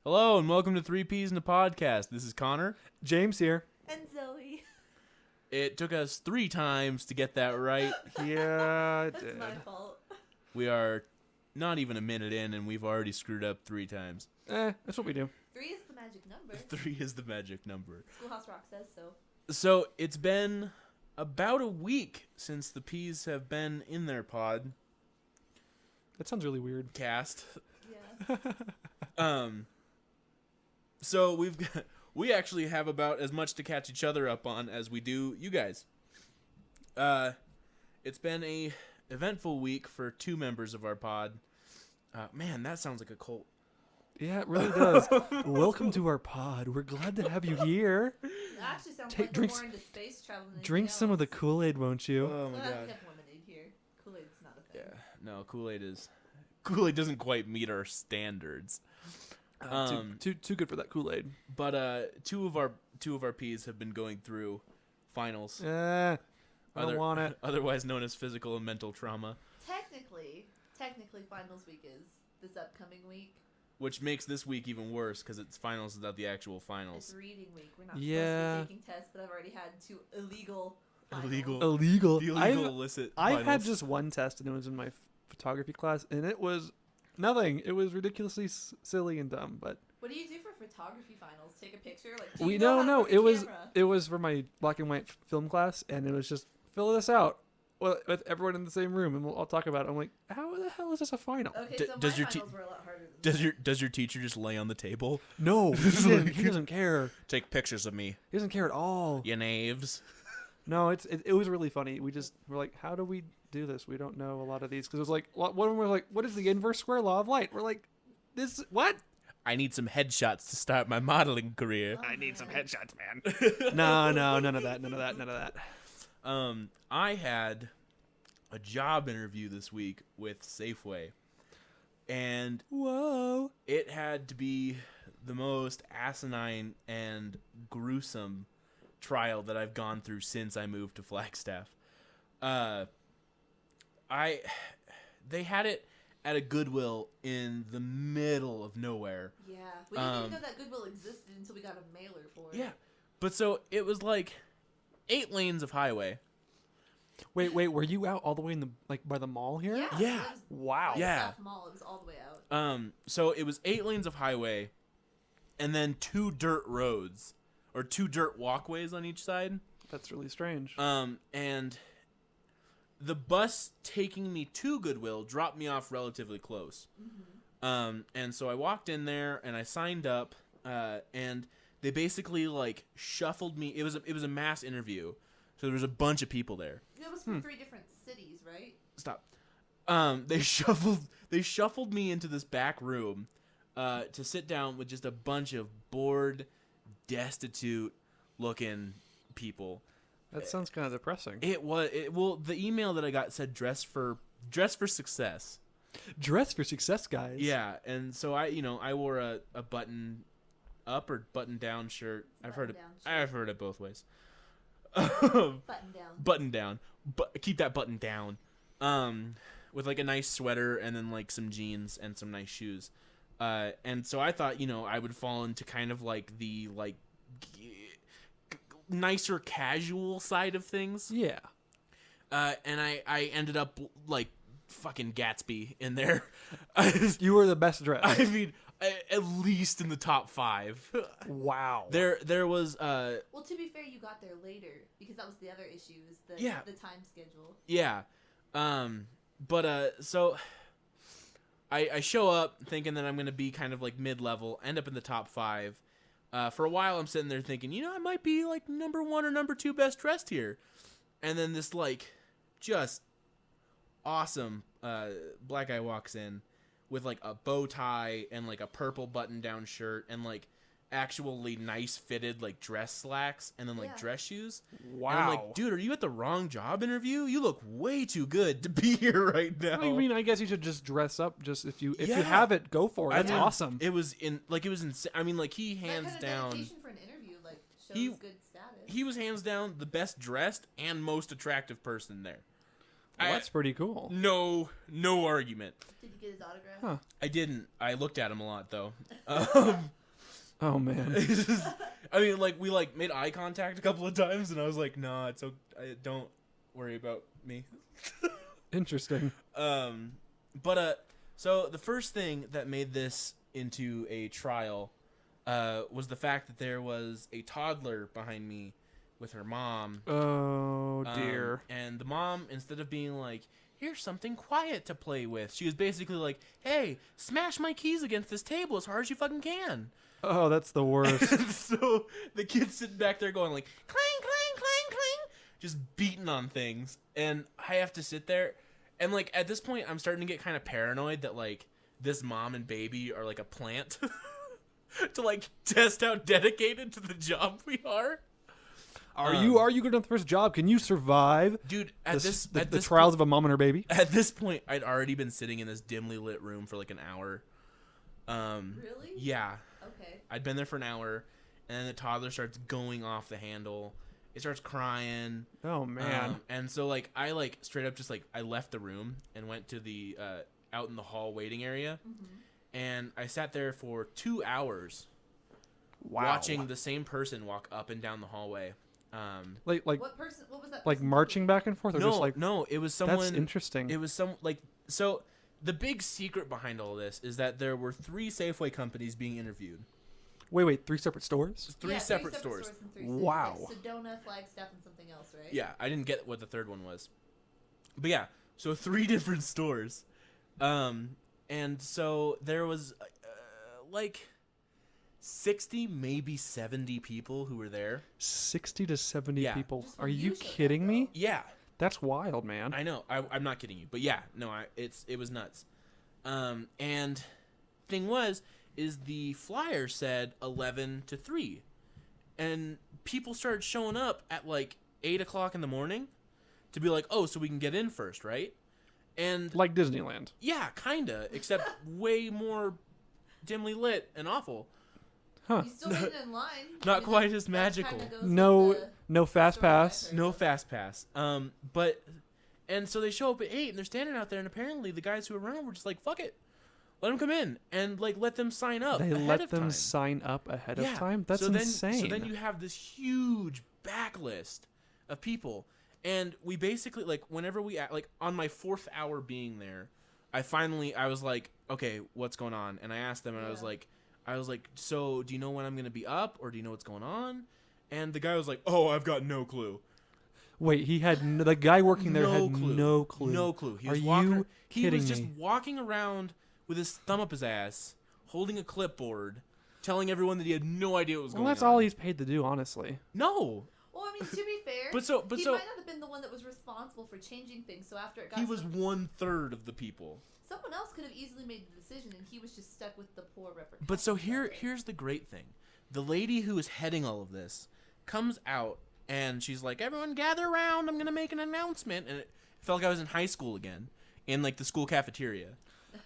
Hello and welcome to 3 Ps in a Podcast. This is Connor. James here. And Zoe. It took us 3 times to get that right. Yeah, it That's did. my fault. We are not even a minute in and we've already screwed up 3 times. That's what we do. 3 is the magic number. 3 is the magic number. Schoolhouse Rock says so. So it's been about a week since the Ps have been in their podcast. That sounds really weird. Yeah. So we actually have about as much to catch each other up on as we do you guys. It's been a eventful week for 2 members of our pod. Man, that sounds like a cult. Yeah, it really does. Welcome to our pod. We're glad to have you here. It actually sounds Take- like drink we're s- more into space travel than Drink anything some of the else. Kool-Aid, won't you? Oh my We god. have lemonade here. Kool-Aid's not a thing. Yeah, no, Kool-Aid doesn't quite meet our standards. Too good for that Kool-Aid. But two of our Ps have been going through finals, I don't want it. otherwise known as physical and mental trauma, Technically, finals week is this upcoming week. which makes this week even worse because it's finals without the actual finals. It's reading week. We're not Yeah. supposed to be taking tests, but I've already had 2 illegal finals. Illegal. The illegal illicit. I've had finals. just one test, and it was in my photography class, and it was nothing. It was ridiculously silly and dumb, but What do you do for photography finals? Take a picture? Like, do we you know how to no. work a It was camera? it was for my black and white film class, and it was just fill this out with everyone in the same room, and I'll talk about it. I'm like, how the hell is this a final? Okay, D- so does my your finals were a lot harder than Does your teacher just lay on the table? No, he doesn't care. Take pictures of me, He doesn't care at all. you knaves. No, it was really funny. We're like, how do we do this? We don't know a lot of these because it was like one of them was like, what is the inverse square law of light? We're like, this what? I need some headshots to start my modeling career. I need some headshots, man. No, none of that. I had a job interview this week with Safeway, and Whoa. it had to be the most asinine and gruesome trial that I've gone through since I moved to Flagstaff. They had it at a Goodwill in the middle of nowhere. Yeah, we didn't even know that Goodwill existed until we got a mailer for it. Yeah, but so it was like 8 lanes of highway. Wait, were you out all the way in the by the mall here? Yeah. Yeah. It was Wow. Yeah. South Mall. It was all the way out. So it was 8 lanes of highway, and then 2 dirt roads, or 2 dirt walkways on each side. That's really strange. And the bus taking me to Goodwill dropped me off relatively close. Mm-hmm. And so I walked in there and I signed up, and they basically like shuffled me. It was a mass interview, so there was a bunch of people there. It was from 3 different cities, right? Stop. They shuffled me into this back room, to sit down with just a bunch of bored, destitute looking people. That sounds kind of depressing. Well, the email that I got said dress for success. Dress for success, guys. Yeah, and so I wore a button up or button down shirt. I've heard it both ways. Button down. But keep that button down. With like a nice sweater and then like some jeans and some nice shoes. And so I thought, I would fall into kind of like the like nicer casual side of things. Yeah. And I ended up like fucking Gatsby in there. You were the best dressed. I mean, at least in the top 5. Wow. There was Well, to be fair, you got there later because that was the other issue is the time schedule. yeah. So I show up thinking that I'm gonna be kind of like mid-level, end up in the top 5. For a while, I'm sitting there thinking, I might be like number 1 or number 2 best dressed here. And then this like just awesome black guy walks in with like a bow tie and like a purple button-down shirt and like actually nice fitted like dress slacks and then like dress shoes. Wow. And I'm like, dude, are you at the wrong job interview? You look way too good to be here right now. I mean, I guess you should just dress up. Just if you Yeah. have it, go for it. That's awesome. It was insane. I mean, like he hands that kind down. of dedication for an interview shows good status. He was hands down the best dressed and most attractive person there. That's pretty cool. No argument. Did you get his autograph? Huh. I didn't. I looked at him a lot though. Oh man. I mean, like we made eye contact a couple of times, and I was like, "Nah, it's okay. Don't worry about me." Interesting. So the first thing that made this into a trial was the fact that there was a toddler behind me with her mom. Oh dear. And the mom, instead of being like, "Here's something quiet to play with," she was basically like, "Hey, smash my keys against this table as hard as you fucking can." Oh, that's the worst. So the kid's sitting back there going like, clang, clang, clang, clang, just beating on things. And I have to sit there. And like at this point, I'm starting to get kind of paranoid that like this mom and baby are like a plant to like test how dedicated to the job we are. Are you good enough for this job? Can you survive? Dude, the trials of a mom and her baby? At this point, I'd already been sitting in this dimly lit room for like an hour. Really? Yeah. Okay. I'd been there for an hour, and then the toddler starts going off the handle. It starts crying. Oh man. And so like I like straight up just like I left the room and went to the out in the hall waiting area, and I sat there for 2 hours, watching the same person walk up and down the hallway. Like what person? What was that? like person marching doing? back and forth, or No, just like no, it was someone. That's interesting. It was some like so. The big secret behind all this is that there were 3 Safeway companies being interviewed. Wait, 3 separate stores? Three separate stores. And 3 Wow. Like Sedona, Flagstaff, and something else, right? Yeah, I didn't get what the third one was. But yeah, so 3 different stores. And so there was like 60, maybe 70 people who were there. 60 to 70 Yeah. people. Just Are when you you showed up, kidding me? Yeah, That's wild, man. I know. I'm not kidding you. But yeah, no, it was nuts. And thing is the flyer said 11 to 3. And people started showing up at like 8 o'clock in the morning to be like, oh, so we can get in first, right? And Like Disneyland. yeah, kinda, except way more dimly lit and awful. Huh. You still waited in line. Not I mean, quite that- as that magical. kinda goes with No the no fast story I've pass. heard. No fast pass. And so they show up at 8 and they're standing out there, and apparently the guys who were around were just like, fuck it. Let them come in and like let them sign up. They ahead let of them time. sign up ahead of Yeah. time? That's insane. So then you have this huge backlist of people. And we basically, like, whenever we, like, on my 4th hour being there, I was like, okay, what's going on? And I asked them, and I was like, so do you know when I'm going to be up, or do you know what's going on? And the guy was like, oh, I've got no clue. Wait, he had the guy working there had clue. no clue. No clue. He Are was you he kidding was just me? walking around with his thumb up his ass, holding a clipboard, telling everyone that he had no idea what was Well, going on. that's all he's paid to do, honestly. No. Well, I mean, to be fair, But so he might not have been the one that was responsible for changing things. So after it got he to was 1/3 of the people. someone else could have easily made the decision, and he was just stuck with the poor repercussions. But so of it. here's the great thing. The lady who is heading all of this comes out and she's like, everyone gather around, I'm going to make an announcement. And it felt like I was in high school again, in like the school cafeteria.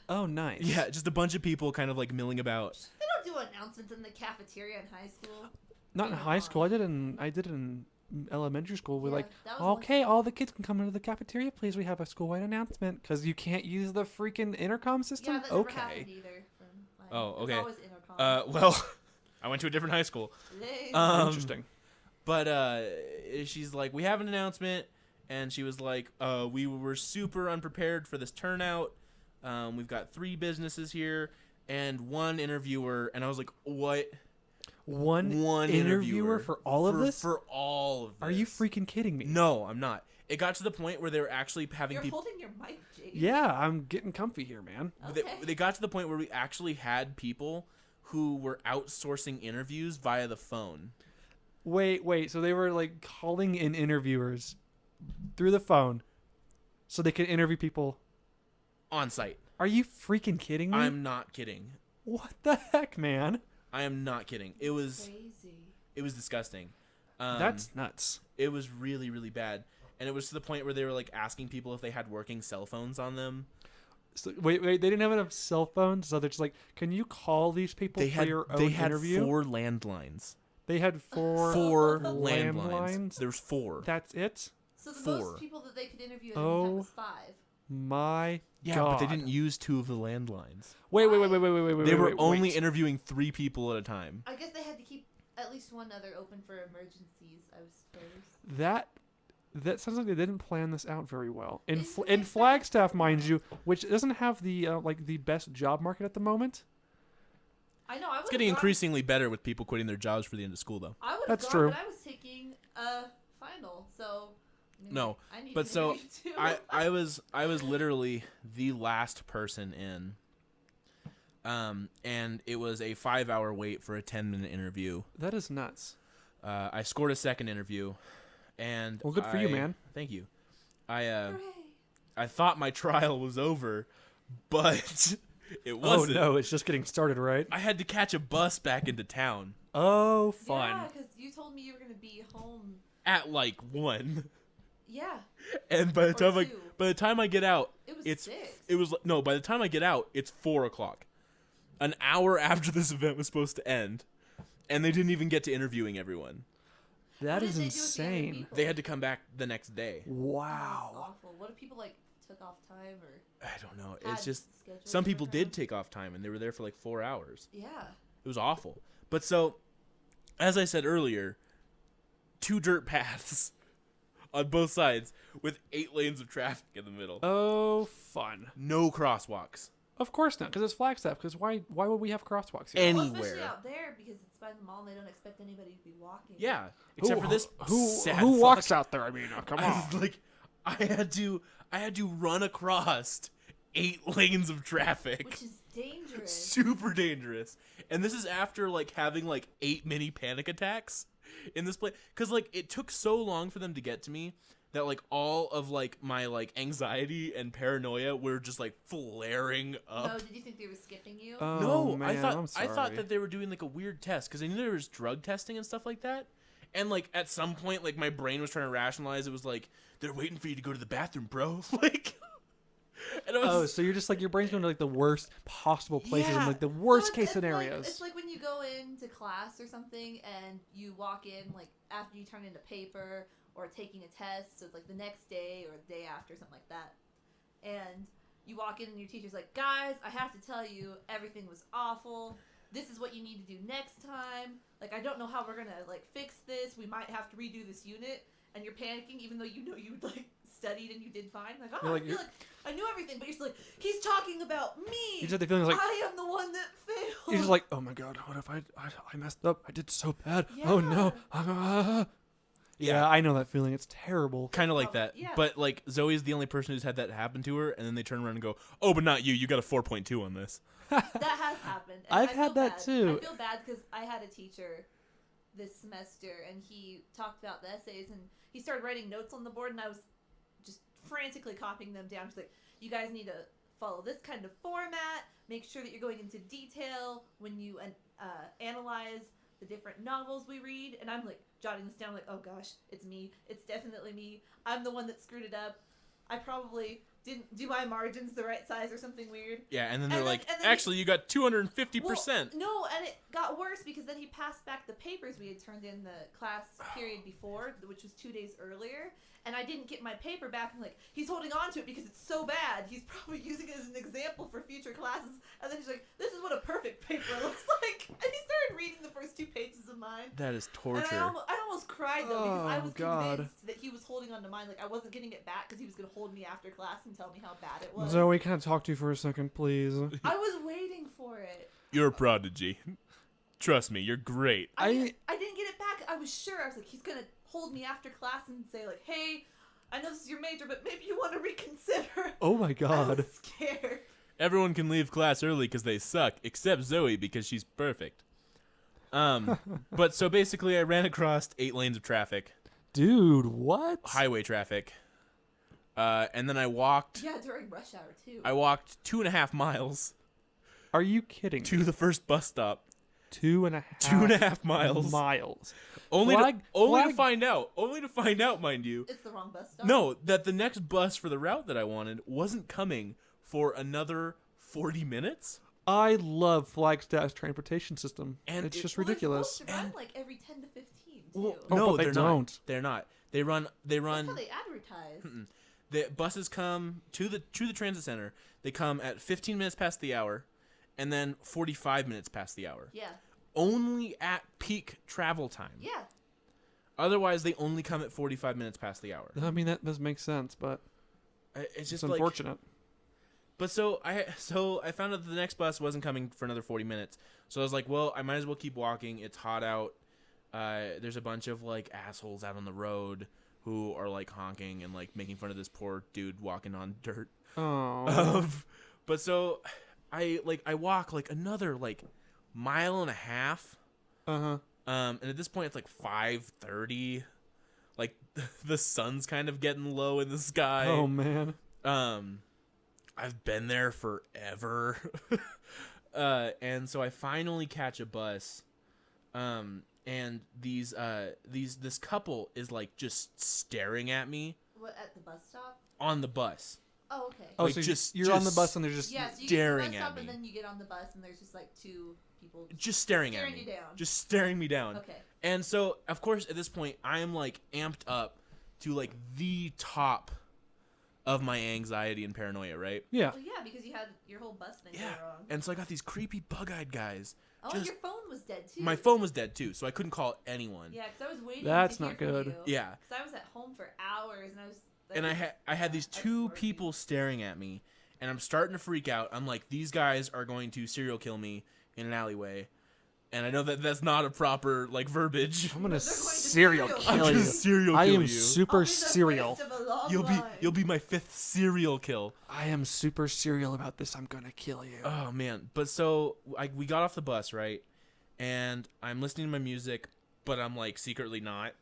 Oh, nice. Yeah, just a bunch of people kind of like milling about. They don't do announcements in the cafeteria in high school. Not in high school. I did it in elementary school. We're Yeah, like, that was okay, all the kids can come into the cafeteria, please. We have a school-wide announcement because you can't use the freaking intercom system. Yeah, that never Okay. happened either. From mine. Oh, It's okay. always intercom. Well, I went to a different high school. Lame. Interesting. But she's like, we have an announcement. And she was like, we were super unprepared for this turnout. We've got 3 businesses here and 1 interviewer. And I was like, what? One interviewer for all of this? For all of this. Are you freaking kidding me? No, I'm not. It got to the point where they were actually having You're people. holding your mic, Jake. Yeah, I'm getting comfy here, man. Okay. They got to the point where we actually had people who were outsourcing interviews via the phone. Wait. So they were like calling in interviewers through the phone so they could interview people On site. Are you freaking kidding me? I'm not kidding. What the heck, man? I am not kidding. It was Crazy. disgusting. That's nuts. It was really, really bad. And it was to the point where they were like asking people if they had working cell phones on them. So, wait, they didn't have enough cell phones, so they're just like, can you call these people for your own interview? 4 landlines. They had 4 4 landlines? landlines. There's 4. That's it? So the 4. most people that they could interview at any time was 5. My Yeah, God. but they didn't use 2 of the landlines. Wait. They were only wait. interviewing 3 people at a time. I guess they had to keep at least one other open for emergencies, I suppose. That sounds like they didn't plan this out very well. In Isn't in it Flagstaff, very- mind you, which doesn't have the the best job market at the moment. I know. I It's getting increasingly better with people quitting their jobs for the end of school, though. I would have That's gone, true. but I was taking a final, so. No, I need but an so interview too. I was literally the last person in. And it was a 5-hour wait for a 10-minute interview. That is nuts. I scored a second interview, and Well, good for you, man. Thank you. Hooray. I thought my trial was over, but it Oh wasn't. no, it's just getting started, right? I had to catch a bus back into town Oh, fun. Yeah, because you told me you were gonna be home. at like 1, Yeah, and by the Or time I get out, it was it's 6. by the time I get out, it's 4:00, an hour after this event was supposed to end, and they didn't even get to interviewing everyone. That What is did they do with the other insane. people? They had to come back the next day. That's Wow. awful. What if people took off time or? I don't know. had It's just schedules some to people work did around? take off time, and they were there for like 4 hours. Yeah. It was awful. But so, as I said earlier, 2 dirt paths on both sides with 8 lanes of traffic in the middle. Oh, fun. No crosswalks. Of course not, because it's Flagstaff. Because why would we have crosswalks here? And- Well, Anywhere. especially out there because it's by the mall and they don't expect anybody to be walking. Yeah, except for this sad who fuck. walks out there? I mean, come I on. was like, I had to run across 8 lanes of traffic. Which is dangerous. Super dangerous. And this is after like having like 8 mini panic attacks in this place, because like it took so long for them to get to me that like all of like my like anxiety and paranoia were just like flaring up. No, did you think they were skipping you? Oh, No, man, I thought I'm sorry. that they were doing like a weird test, because I knew there was drug testing and stuff like that. And like at some point, like my brain was trying to rationalize. It was like, they're waiting for you to go to the bathroom, bro. Like, and I was, Oh, so you're just like your brain's going to like the worst possible places and Yeah. like the worst So case it's scenarios. it's like when you go into class or something and you walk in like after you turn in a paper or taking a test, so it's like the next day or the day after, something like that. And you walk in and your teacher's like, guys, I have to tell you, everything was awful. This is what you need to do next time. Like, I don't know how we're going to like fix this. We might have to redo this unit. And you're panicking even though you know you like studied and you did fine. Like, oh, You're like- I feel like I knew everything. But you're still like, he's talking about me. You just have the feeling like I am the one that failed. you're just like, oh my god, what if I messed up? I did so bad. Oh no. Yeah, I know that feeling. It's terrible. kind of like that. Yeah. But like Zoe's the only person who's had that happen to her, and then they turn around and go, "Oh, but not you. You got a 4.2 on this." That has happened. And I've I had feel that bad. too. I feel bad because I had a teacher this semester, and he talked about the essays, and he started writing notes on the board, and I was just frantically copying them down. He's like, "You guys need to follow this kind of format. Make sure that you're going into detail when you analyze the different novels we read." And I'm like jotting this down, like, "Oh gosh, it's me. It's definitely me. I'm the one that screwed it up. I probably didn't do my margins the right size or something weird." Yeah, and then they're And then- like, and then "Actually, you got 250%." Well, no, and it got worse because then he passed back the papers we had turned in the class period before, which was 2 days earlier, and I didn't get my paper back. I'm like, he's holding on to it because it's so bad. He's probably using it as an example for future classes. And then he's like, "This is what a perfect paper looks like." And he started reading the first 2 pages of mine. That is And torture. I almost cried though because I Oh, was God. convinced that he was holding on to mine. Like I wasn't getting it back because he was going to hold me after class and tell me how bad it was. Zoe, can I talk to you for a second, please? I was waiting for it. You're a prodigy. Trust me, you're great. I didn't get it back. I was sure. I was like, he's going to hold me after class and say like, "Hey, I know this is your major, but maybe you want to reconsider." Oh my I god. was scared. Everyone can leave class early because they suck, except Zoe because she's perfect. But so basically, I ran across 8 lanes of traffic, Dude, what? highway traffic, and then I walked. Yeah, during rush hour too. I walked 2.5 miles Are you kidding? to the first bus stop. 2.5 2.5 miles. miles. Only Flag- to flag- find out. Only to find out, mind you. It's the wrong bus stop. No, that the next bus for the route that I wanted wasn't coming for another 40 minutes. I love Flagstaff's transportation system. And it's it- just Well, ridiculous. They're supposed to run like every 10 to 15 too. Well, Oh, no, but they they're don't. not. They're not. They run. That's how they advertise. The buses come to the transit center. They come at 15 minutes past the hour, and then 45 minutes past the hour. Yeah. Only at peak travel time. Yeah. Otherwise, they only come at 45 minutes past the hour. I mean, that does make sense, but It's just it's unfortunate. But so I found out that the next bus wasn't coming for another 40 minutes. So I was like, well, I might as well keep walking. It's hot out. There's a bunch of like assholes out on the road who are like honking and like making fun of this poor dude walking on dirt. Oh. But so I walk like another like mile and a half. Uh-huh. And at this point it's like 5:30. Like the sun's kind of getting low in the sky. Oh man. I've been there forever. And so I finally catch a bus. And this couple is like just staring at me What, at the bus stop? on the bus. Oh, okay. Oh, Like, so just- you're on the just- bus and they're just Yeah, so you staring get to the bus at stop me. and then you get on the bus and there's just like two people Just staring at staring me. you down. Just staring me down. Okay. And so, of course, at this point, I am like amped up to like the top of my anxiety and paranoia, right? yeah. Well, yeah, because you had your whole bus thing Yeah. go wrong. And so I got these creepy bug-eyed guys. Oh, just- your phone was dead too. My phone was dead too, so I couldn't call anyone. Yeah, because I was waiting. That's to hear not from good. you. Yeah. Because I was at home for hours and I was. Like, And I had these that's two smarky. people staring at me, and I'm starting to freak out. I'm like, these guys are going to serial kill me in an alleyway. And I know that that's not a proper like verbiage. I'm gonna They're going to serial serial I'm kill gonna you. serial I kill am you. super I'll be the serial. first of a long You'll be line. my 5th serial kill. I am super serial about this. I'm gonna kill you. Oh man. But so we got off the bus, right? And I'm listening to my music, but I'm like secretly not.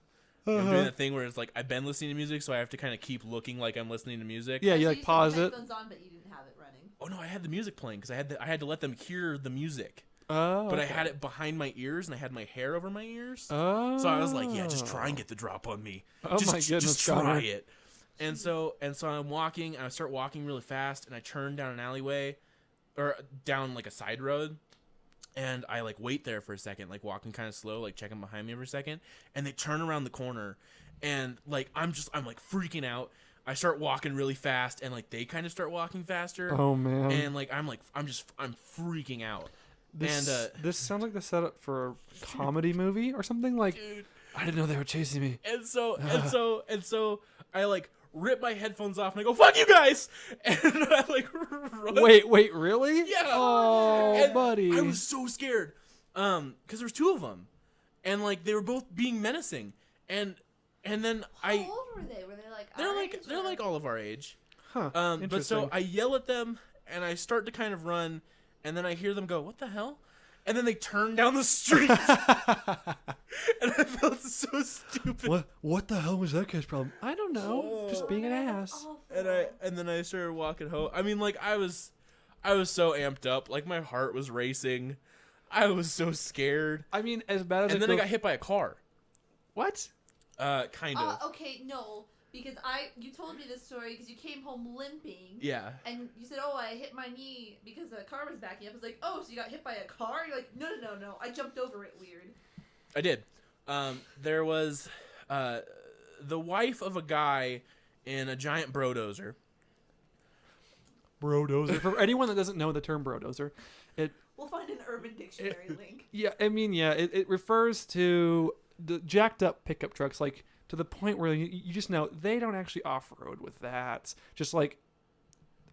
I'm doing that thing where it's like I've been listening to music, so I have to kind of keep looking like I'm listening to music. Yeah, you So like said pause your it. headphones on, but you didn't have it running. Oh no, I had the music playing because I had to let them hear the music. Oh. But I okay. had it behind my ears and I had my hair over my ears. Oh. So I was like, yeah, just try and get the drop on me. Oh just, my goodness, just try Connor. it. And so I'm walking and I start walking really fast and I turn down an alleyway or down like a side road. And I like wait there for a second, like walking kind of slow, like checking behind me for a second. And they turn around the corner and like I'm like freaking out. I start walking really fast and like they kind of start walking faster. Oh man. And like I'm freaking out. This sounds like the setup for a comedy movie or something. Like, Dude. I didn't know they were chasing me. And so I like rip my headphones off and I go, fuck you guys! And I like run. Wait, really? Yeah. Oh, And buddy. I was so scared. Because there was 2 of them. And like they were both being menacing. And then How old were they? Were they like our age, they're or- like all of our age. Huh. But so Interesting. I yell at them and I start to kind of run and then I hear them go, what the hell? And then they turn down the street. And I felt so stupid. What the hell was that guy's problem? I don't know. Oh. Just being an Man, that's ass. awful. And then I started walking home. I mean, like I was so amped up, like my heart was racing. I was so scared. I mean, as bad as And then I got hit by a car. What? Kind of. Okay, no, because you told me this story because you came home limping. Yeah. And you said, "Oh, I hit my knee because a car was backing up." I was like, "Oh, so you got hit by a car?" You're like, "No, I jumped over it weird." I did. There was the wife of a guy in a giant brodozer. Brodozer. For anyone that doesn't know the term brodozer, We'll find an Urban Dictionary link. it refers to the jacked up pickup trucks, like to the point where you just know they don't actually off road with that. Just like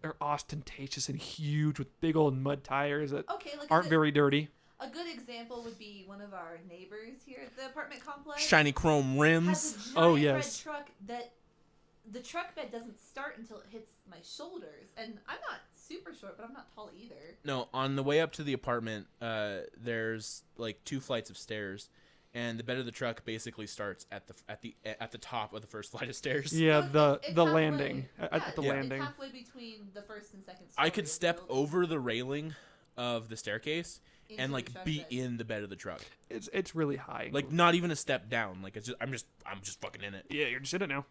they're ostentatious and huge with big old mud tires that Okay, like aren't very dirty. a good example would be one of our neighbors here at the apartment complex. Shiny chrome Has rims. a giant Oh, yes. red truck that the truck bed doesn't start until it hits my shoulders, and I'm not super short, but I'm not tall either. No, on the way up to the apartment, there's like 2 flights of stairs, and the bed of the truck basically starts at the top of the first flight of stairs. Yeah, So it's the halfway. landing at the Yeah, landing. It's halfway between the first and second story I could of the step building over the railing of the staircase into and the like truck be bed. in the bed of the truck. It's really high. Like not even a step down. Like I'm just fucking in it. yeah, you're just in it now.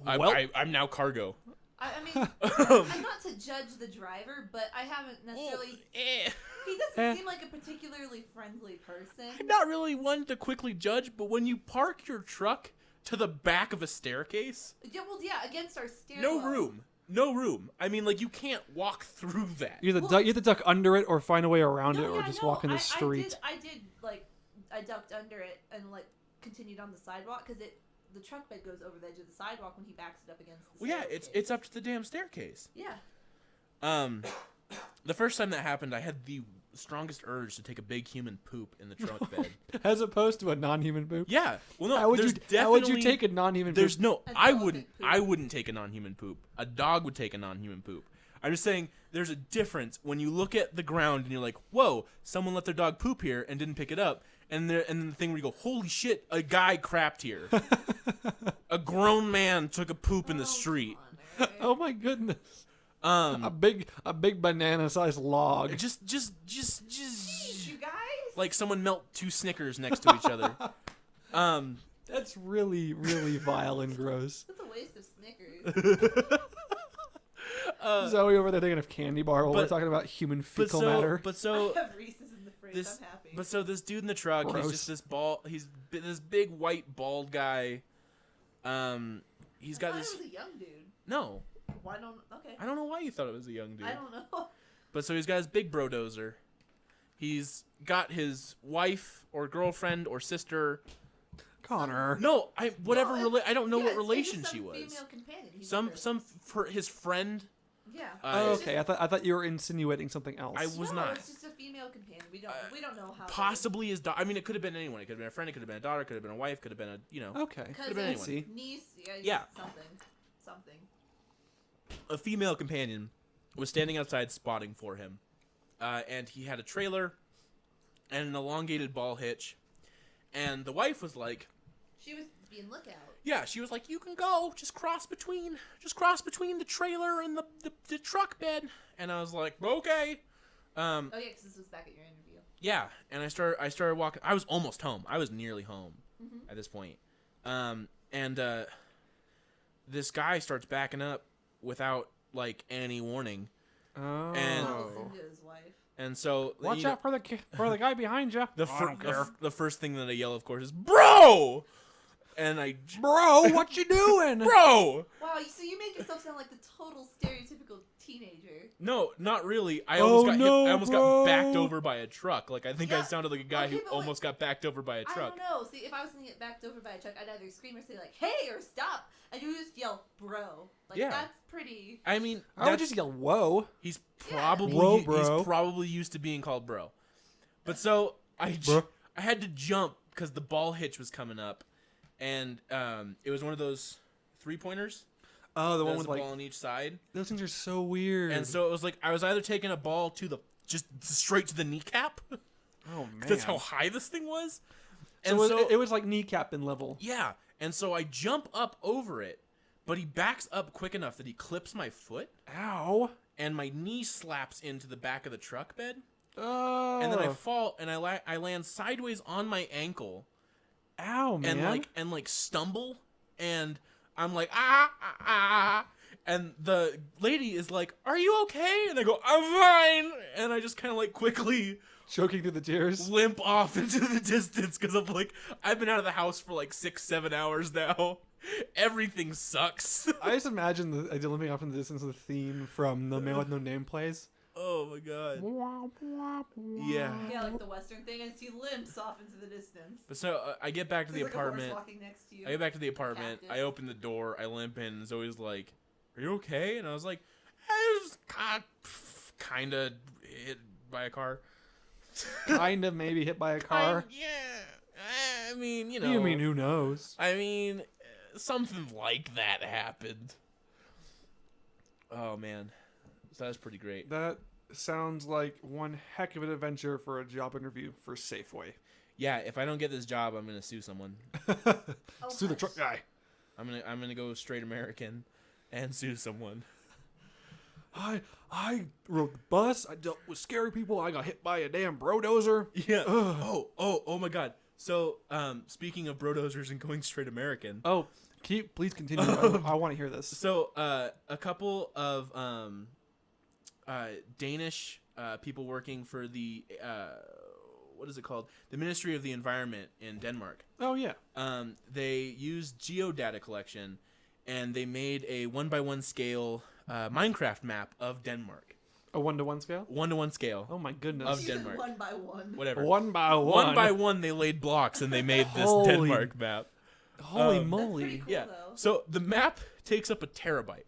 I'm now cargo. I mean, I'm not to judge the driver, but I haven't necessarily. He doesn't seem like a particularly friendly person. I'm not really one to quickly judge, but when you park your truck to the back of a staircase. Yeah, well, yeah, against our stairwell. No room. I mean, like, you can't walk through that. You have to duck under it or find a way around it or just walk in the street. I did, like, I ducked under it and, like, continued on the sidewalk because the truck bed goes over the edge of the sidewalk when he backs it up against the staircase. It's up to the damn staircase. Yeah. The first time that happened, I had the strongest urge to take a big human poop in the trunk bed. As opposed to a non-human poop? Yeah. Well, no, How would you take a non-human poop? There's no... An I elephant poop. wouldn't take a non-human poop. A dog would take a non-human poop. I'm just saying there's a difference when you look at the ground and you're like, whoa, someone let their dog poop here and didn't pick it up. And then the thing where you go, holy shit, a guy crapped here. A grown man took a poop in the street. Oh my goodness. Um, A big banana-sized log. just Jeez, you guys. like someone melt 2 Snickers next to each other. That's really, really vile and gross. That's a waste of Snickers. Zoe over there thinking of candy bar while we're but- talking about human fecal matter. But so I have Reese's in the fridge. I'm happy. But so this dude in the truck, Gross. he's just this big white bald guy. He's got I thought this. it was a young dude. No, Why don't? Okay. I don't know why you thought it was a young dude. I don't know. But so he's got his big brodozer. He's got his wife or girlfriend or sister. Connor. No, I don't know Yeah, what it's relation some she was. Female companion. He's Some with her. for his friend. Yeah. Oh, It's okay. just- I thought you were insinuating something else. I was no, not. It's just a female companion. We don't know how. Possibly his daughter. I mean, it could have been anyone. It could have been a friend. It could have been a daughter. It could have been a wife. Could have been a Okay. Could've been anyone. Cousin, niece, Yeah. something. a female companion was standing outside spotting for him, and he had a trailer and an elongated ball hitch, and the wife was like, She was being lookout. yeah, she was like, you can go, just cross between the trailer and the truck bed. And I was like, okay. Oh yeah, because this was back at your interview. Yeah, and I started walking. I was almost home. I was nearly home at this point. And this guy starts backing up without like any warning. Oh. And- Listen to his wife. And so Watch out for the guy behind you. the first thing that I yell, of course, is bro. And Bro, what you doing? bro. Wow, so you make yourself sound like the total stereotypical teenager. No, not really. I Oh, almost got no, hit. I almost bro. got backed over by a truck. Like I think I Yeah. sounded like a guy Okay, who but wait. almost got backed over by a I truck. don't know. See, if I was gonna get backed over by a truck, I'd either scream or say like, "Hey!" or "Stop," and you just yell, "Bro!" Like Yeah. that's pretty. I mean, I would just yell, whoa. he's Yeah. probably Whoa, bro. he's probably used to being called bro. But so Bro. I had to jump because the ball hitch was coming up, and it was one of those 3-pointers. Oh, the one There's with a like, ball on each side, those things are so weird. and so it was like I was either taking a ball to just straight to the kneecap. oh, man. That's how high this thing was. So, And it was like kneecap in level. yeah, and so I jump up over it, but he backs up quick enough that he clips my foot, Ow. and my knee slaps into the back of the truck bed, Oh. and then I fall, and I land sideways on my ankle, Ow, man. and stumble, and I'm like ah, and the lady is like, "Are you okay?" And I go, "I'm fine," and I just kind of like quickly choking through the tears. limp off into the distance because I'm like, I've been out of the house for like 6-7 hours now. Everything sucks. I just imagine the limping off in the distance, the theme from The Man with No Name plays. Oh my god. Yeah. Yeah, like the Western thing, and she limps off into the distance. But so I get back to the There's like a horse apartment. walking next to you. I get back to the apartment. Cactus. I open the door. I limp in. And Zoe's like, "Are you okay?" And I was like, "I was kind of hit by a car." Kind of maybe hit by a car. Yeah. I mean, you know. You mean who knows? I mean, something like that happened. Oh man, so that was pretty great. That sounds like one heck of an adventure for a job interview for Safeway. Yeah, if I don't get this job, I'm gonna sue someone. Oh, Sue the hush. truck guy. I'm gonna go straight American and sue someone. I rode the bus. I dealt with scary people. I got hit by a damn brodozer. Yeah. Ugh. Oh my God. So, speaking of brodozers and going straight American. Oh, please continue. I want to hear this. So, a couple of Danish people working for the what is it called? The Ministry of the Environment in Denmark. Oh yeah. They used geodata collection, and they made a 1x1 scale Minecraft map of Denmark. A 1-to-1 scale. 1-to-1 scale. Oh my goodness. Of Denmark. 1 by 1. Whatever. 1 by 1. 1 by 1, they laid blocks and they made this Holy- Denmark map. Holy That's moly. pretty cool, Yeah. though. So the map takes up a terabyte.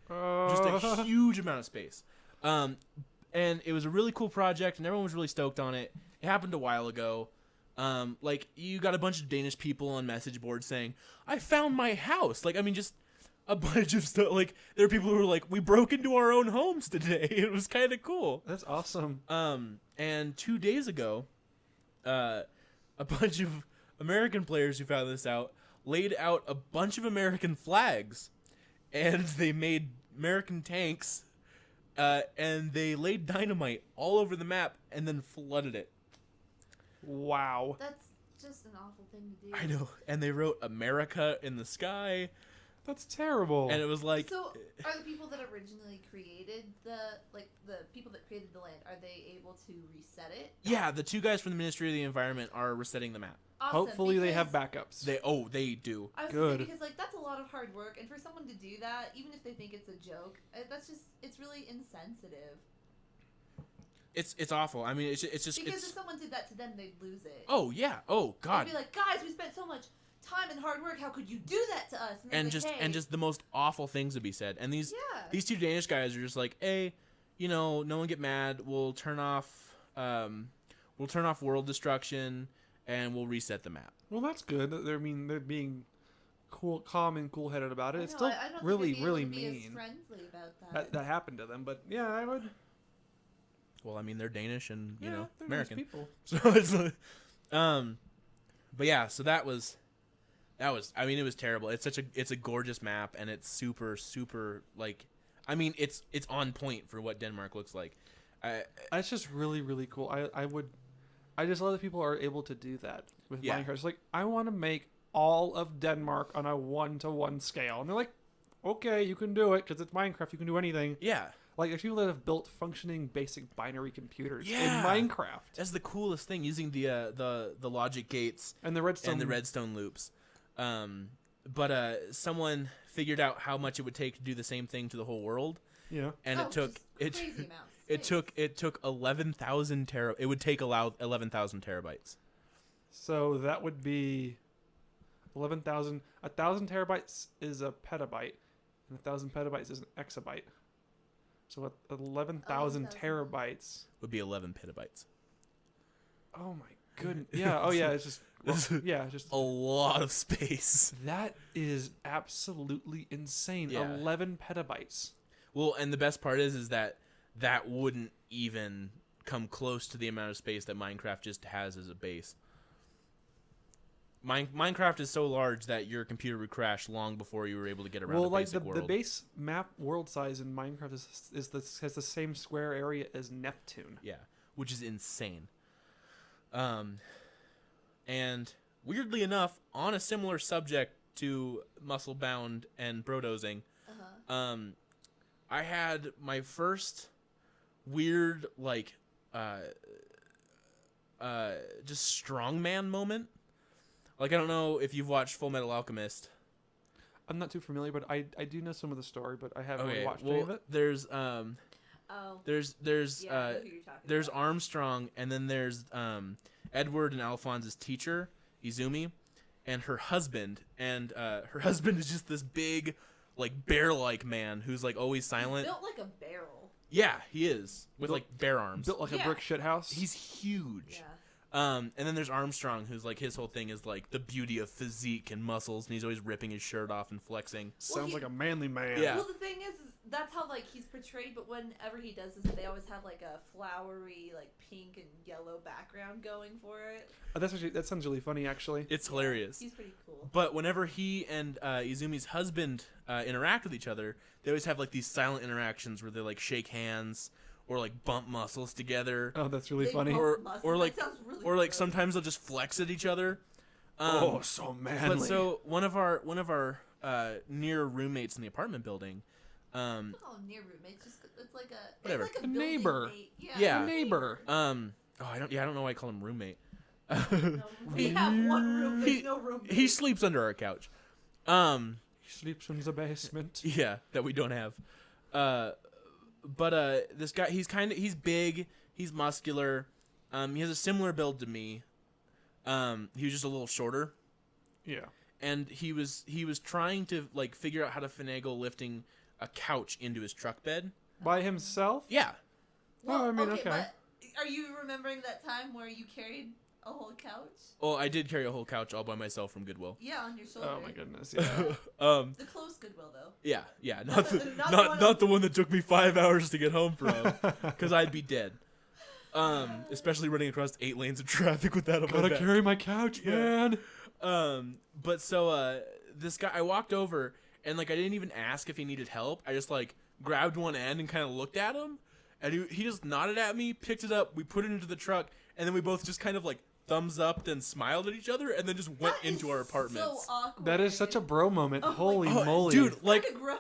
Just a huge amount of space. And it was a really cool project, and everyone was really stoked on it. It happened a while ago. Like, you got a bunch of Danish people on message boards saying, I found my house. Like, I mean, just a bunch of stuff. Like, there are people who were like, we broke into our own homes today. It was kind of cool. That's awesome. And 2 days ago, a bunch of American players who found this out laid out a bunch of American flags, and they made American tanks, and they laid dynamite all over the map and then flooded it. Wow. That's just an awful thing to do. I know. And they wrote America in the sky, That's terrible. and it was like, So, are the people that originally created the people that created the land, are they able to reset it? yeah, the two guys from the Ministry of the Environment are resetting the map. Awesome, Hopefully they have because backups. They do. I was gonna say, Good. because like that's a lot of hard work, and for someone to do that, even if they think it's a joke, it's really insensitive. It's awful. I mean, it's just Because if someone did that to them, they'd lose it. oh yeah, oh god. They'd be like, guys, we spent so much time and hard work. How could you do that to us? And they'd just be like, hey. and just the most awful things to be said. And these two Danish guys are just like, hey, no one get mad. We'll turn off world destruction, and we'll reset the map. Well, that's good. They're being cool, calm, and cool-headed about it. It's I still don't really, think I'd be really able to be as mean friendly about that. that happened to them. But yeah, I would. Well, I mean, they're Danish and They're nice American, people. so it's like, but yeah, so that was. I mean, it was terrible. It's a gorgeous map, and it's super like, I mean, it's on point for what Denmark looks like. That's just really, really cool. I just love that people are able to do that with Yeah. Minecraft. It's like, I want to make all of Denmark on a 1-to-1 scale. And they're like, okay, you can do it because it's Minecraft. You can do anything. Yeah, Like, there's people that have built functioning basic binary computers Yeah. in Minecraft. that's the coolest thing, using the logic gates And the redstone. and the redstone loops. But someone figured out how much it would take to do the same thing to the whole world, Yeah. and it took just crazy amounts of it space. took 11,000 It would take 11,000 terabytes. So that would be 11,000. 1,000 terabytes is a petabyte, and 1,000 petabytes is an exabyte. So 11,000 terabytes. Would be 11 petabytes. Oh my goodness. Yeah. Oh yeah. It's just. Well, yeah. Just. A lot of space. That is absolutely insane. Yeah. 11 petabytes. Well, and the best part is that wouldn't even come close to the amount of space that Minecraft just has as a base. Minecraft is so large that your computer would crash long before you were able to get around Well, a like basic the world. base map world size in Minecraft has the same square area as Neptune. Yeah, which is insane. And weirdly enough, on a similar subject to muscle bound and brodozing, I had my first weird just strongman moment. Like, I don't know if you've watched Fullmetal Alchemist. I'm not too familiar, but I do know some of the story, but I haven't really watched well, any of it. there's Oh. there's Yeah, I know who you're talking there's about. Armstrong, and then there's Edward and Alphonse's teacher, Izumi, and her husband. And her husband is just this big, like, bear-like man who's like always silent. Built like a barrel. Yeah, he is, with Built- like bear arms. Built like a Yeah. brick shit house. He's huge. Yeah. And then there's Armstrong, who's like, his whole thing is like the beauty of physique and muscles, and he's always ripping his shirt off and flexing. Sounds he- like a manly man. Yeah. Well, the thing is that's how like he's portrayed. But whenever he does this, they always have like a flowery, like pink and yellow background going for it. Oh, that sounds really funny, actually. It's hilarious. He's pretty cool. But whenever he and Izumi's husband interact with each other, they always have like these silent interactions where they like shake hands or like bump muscles together, Oh, that's really They funny. both- or muscles, or that like sounds really or like gross. sometimes they'll just flex at each other. Oh, so manly. But so one of our near roommates in the apartment building, Oh, near roommates. Just it's like a Whatever. It's like A building neighbor. mate. Yeah. A neighbor. Oh, I don't know why I call him roommate. No, we have one room. There's no room. He sleeps under our couch. He sleeps in the basement. Yeah, that we don't have. But this guy, he's big, he's muscular. He has a similar build to me. He was just a little shorter. Yeah. And he was trying to like figure out how to finagle lifting a couch into his truck bed. By himself? Yeah. Oh, I mean, okay. But are you remembering that time where you carried a whole couch? Well, I did carry a whole couch all by myself from Goodwill. Yeah, on your shoulder. Oh my goodness. Yeah. The closed Goodwill, though. Yeah, not the one that took me 5 hours to get home from, because I'd be dead. Especially running across 8 lanes of traffic with that on my Gotta back. carry my couch, man. But so this guy, I walked over and like I didn't even ask if he needed help. I just like grabbed one end and kind of looked at him, and he just nodded at me, picked it up, we put it into the truck, and then we both just kind of like thumbs up and smiled at each other, and then just went into our apartments. So awkward. That is such a bro moment. Oh my Holy God. moly. Dude, like Gross.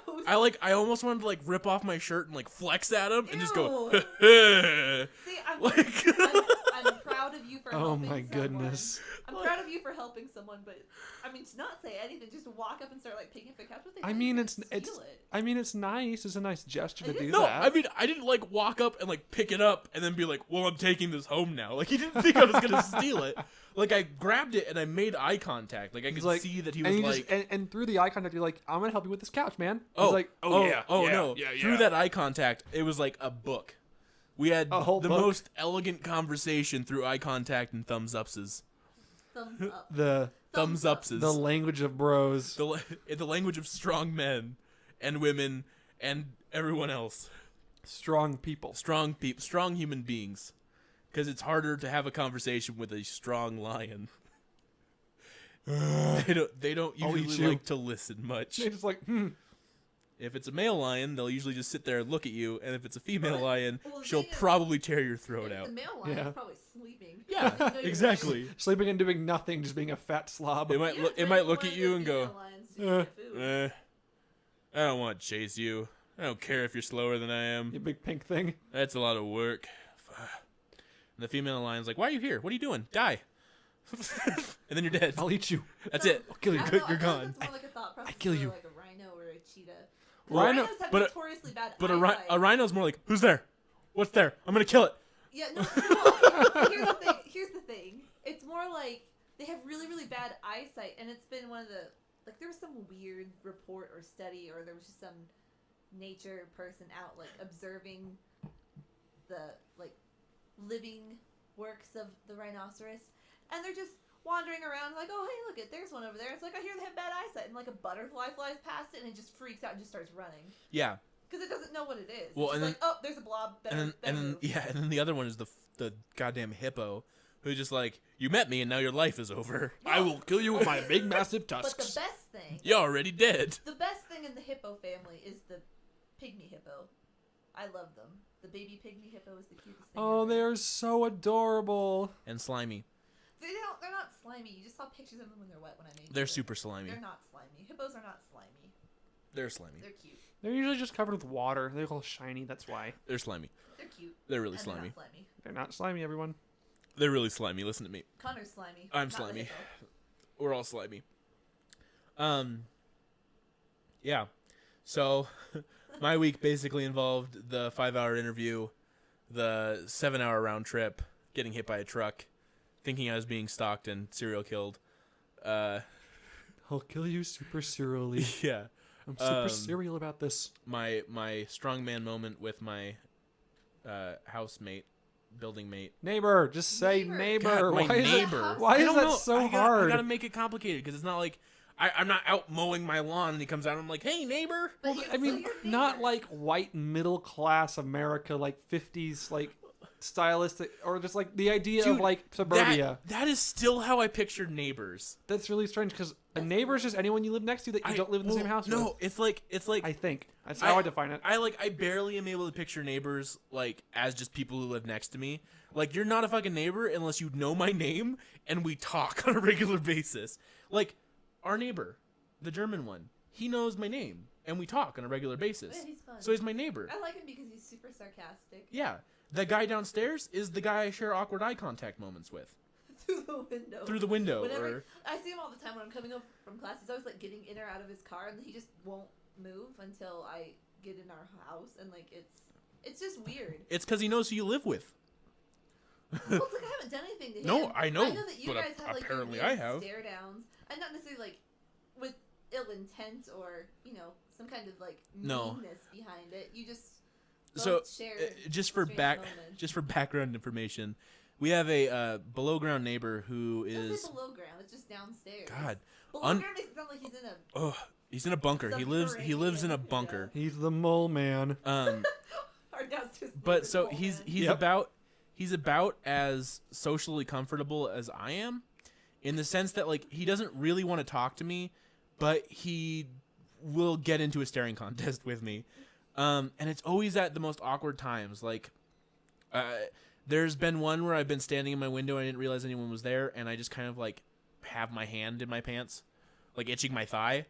I almost wanted to like rip off my shirt and like flex at him and just go. Ew. See, I'm proud of you for Oh helping my someone. goodness. I'm proud of you for helping someone, but I mean, to not say anything, just to walk up and start like picking up the couch with it. I mean, it's nice. It's a nice gesture to It do is. No, that. I mean I didn't like walk up and like pick it up and then be like, well, I'm taking this home now. Like he didn't think I was gonna steal it. Like I grabbed it and I made eye contact. Like I could He's like, see that he and was you like, just, and through the eye contact, you're like, I'm gonna help you with this couch, man. oh, He's like, no. yeah, Through that eye contact, it was like a book. We had A whole the book. most elegant conversation through eye contact and thumbs upses. Thumbs up. the Thumbs upses. the language of bros. The language of strong men and women and everyone else. Strong people. Strong human beings. Because it's harder to have a conversation with a strong lion. They don't I'll eat usually you. like to listen much. They're just like, If it's a male lion, they'll usually just sit there and look at you, and if it's a female lion, Well, the she'll thing is- probably tear your throat The out. male one Yeah. is probably sleeping. Yeah, No, you're exactly. sleeping and doing nothing, just being a fat slob. It might Yeah, look it's it right might before look at the you and go, female lions do get food. I don't want to chase you. I don't care if you're slower than I am. You big pink thing. That's a lot of work. And the female lion's like, why are you here? What are you doing? Die. And then you're dead. I'll eat you. That's it. I'll kill you. I don't know, You're I feel like gone. that's more like a thought process kill for, you. like a rhino or a cheetah. Rhino- Rhinos have but a- notoriously bad But eyesight. a rhino's more like, who's there? What's there? I'm going to kill it. Yeah, no, okay, here's the thing. It's more like they have really, really bad eyesight, and it's been one of the, like, there was some weird report or study, or there was just some nature person out, like, observing the, like, living works of the rhinoceros, and they're just wandering around like, oh, hey, look, there's one over there. It's like, I hear they have bad eyesight, and, like, a butterfly flies past it, and it just freaks out and just starts running. Yeah. Because it doesn't know what it is. Well, It's and just like, oh, there's a blob. Better And then move. and then the other one is the goddamn hippo, who's just like, you met me and now your life is over. I will kill you with my big, massive But tusks. the best thing, You're already dead. the best thing in the hippo family is the pygmy hippo. I love them. The baby pygmy hippo is the cutest thing. Oh, ever. they are so adorable. And slimy. They're not slimy. You just saw pictures of them when they're wet when I made They're them. super slimy. They're not slimy. Hippos are not slimy. They're slimy. They're cute. They're usually just covered with water. They're all shiny. That's why. They're slimy. They're cute. They're really And slimy. They're not slimy. They're not slimy, everyone. They're really slimy. Listen to me. Connor's slimy. I'm not the slimy. hippo. We're all slimy. Yeah. So, my week basically involved the 5-hour interview, the 7-hour round trip, getting hit by a truck, thinking I was being stalked and serial killed. I'll kill you super serially. Yeah. I'm super serial about this. My strongman moment with my housemate, building mate. Neighbor, just say Neighbor. neighbor. God, my Why is neighbor. it? Why I is don't that know. so I hard? gotta make it complicated because it's not like I'm not out mowing my lawn and he comes out and I'm like, hey neighbor. But Well, you're I mean, still your not neighbor. like white middle class America, like 50s, like stylistic, or just like the idea Dude, of like suburbia. That is still how I pictured neighbors. That's really strange because a neighbor is just anyone you live next to that you don't live in the same house with. No, it's like I think that's how I define it. I barely am able to picture neighbors like as just people who live next to me. Like you're not a fucking neighbor unless you know my name and we talk on a regular basis. Like our neighbor, the German one, he knows my name and we talk on a regular basis. Yeah, he's fun. So he's my neighbor. I like him because he's super sarcastic. Yeah. that guy downstairs is the guy I share awkward eye contact moments with. Through the window. Whenever I see him all the time when I'm coming home from class. He's always like getting in or out of his car, and he just won't move until I get in our house, and like it's just weird. It's because he knows who you live with. Well, it's like I haven't done anything to him. No, I know that you but guys have like apparently your I have. stare downs, and not necessarily like with ill intent or some kind of like meanness behind it. You just share just for moments. just for background information, we have a below ground neighbor who Don't is say below ground. It's just downstairs. God. Below ground makes it sound like he's in a. Oh, he's in a bunker. He lives in a bunker. He's the mole man. Our downstairs But so mole he's man. he's about as socially comfortable as I am, in the sense that like he doesn't really want to talk to me, but he will get into a staring contest with me, and it's always at the most awkward times. Like, there's been one where I've been standing in my window and I didn't realize anyone was there, and I just kind of like have my hand in my pants, like itching my thigh,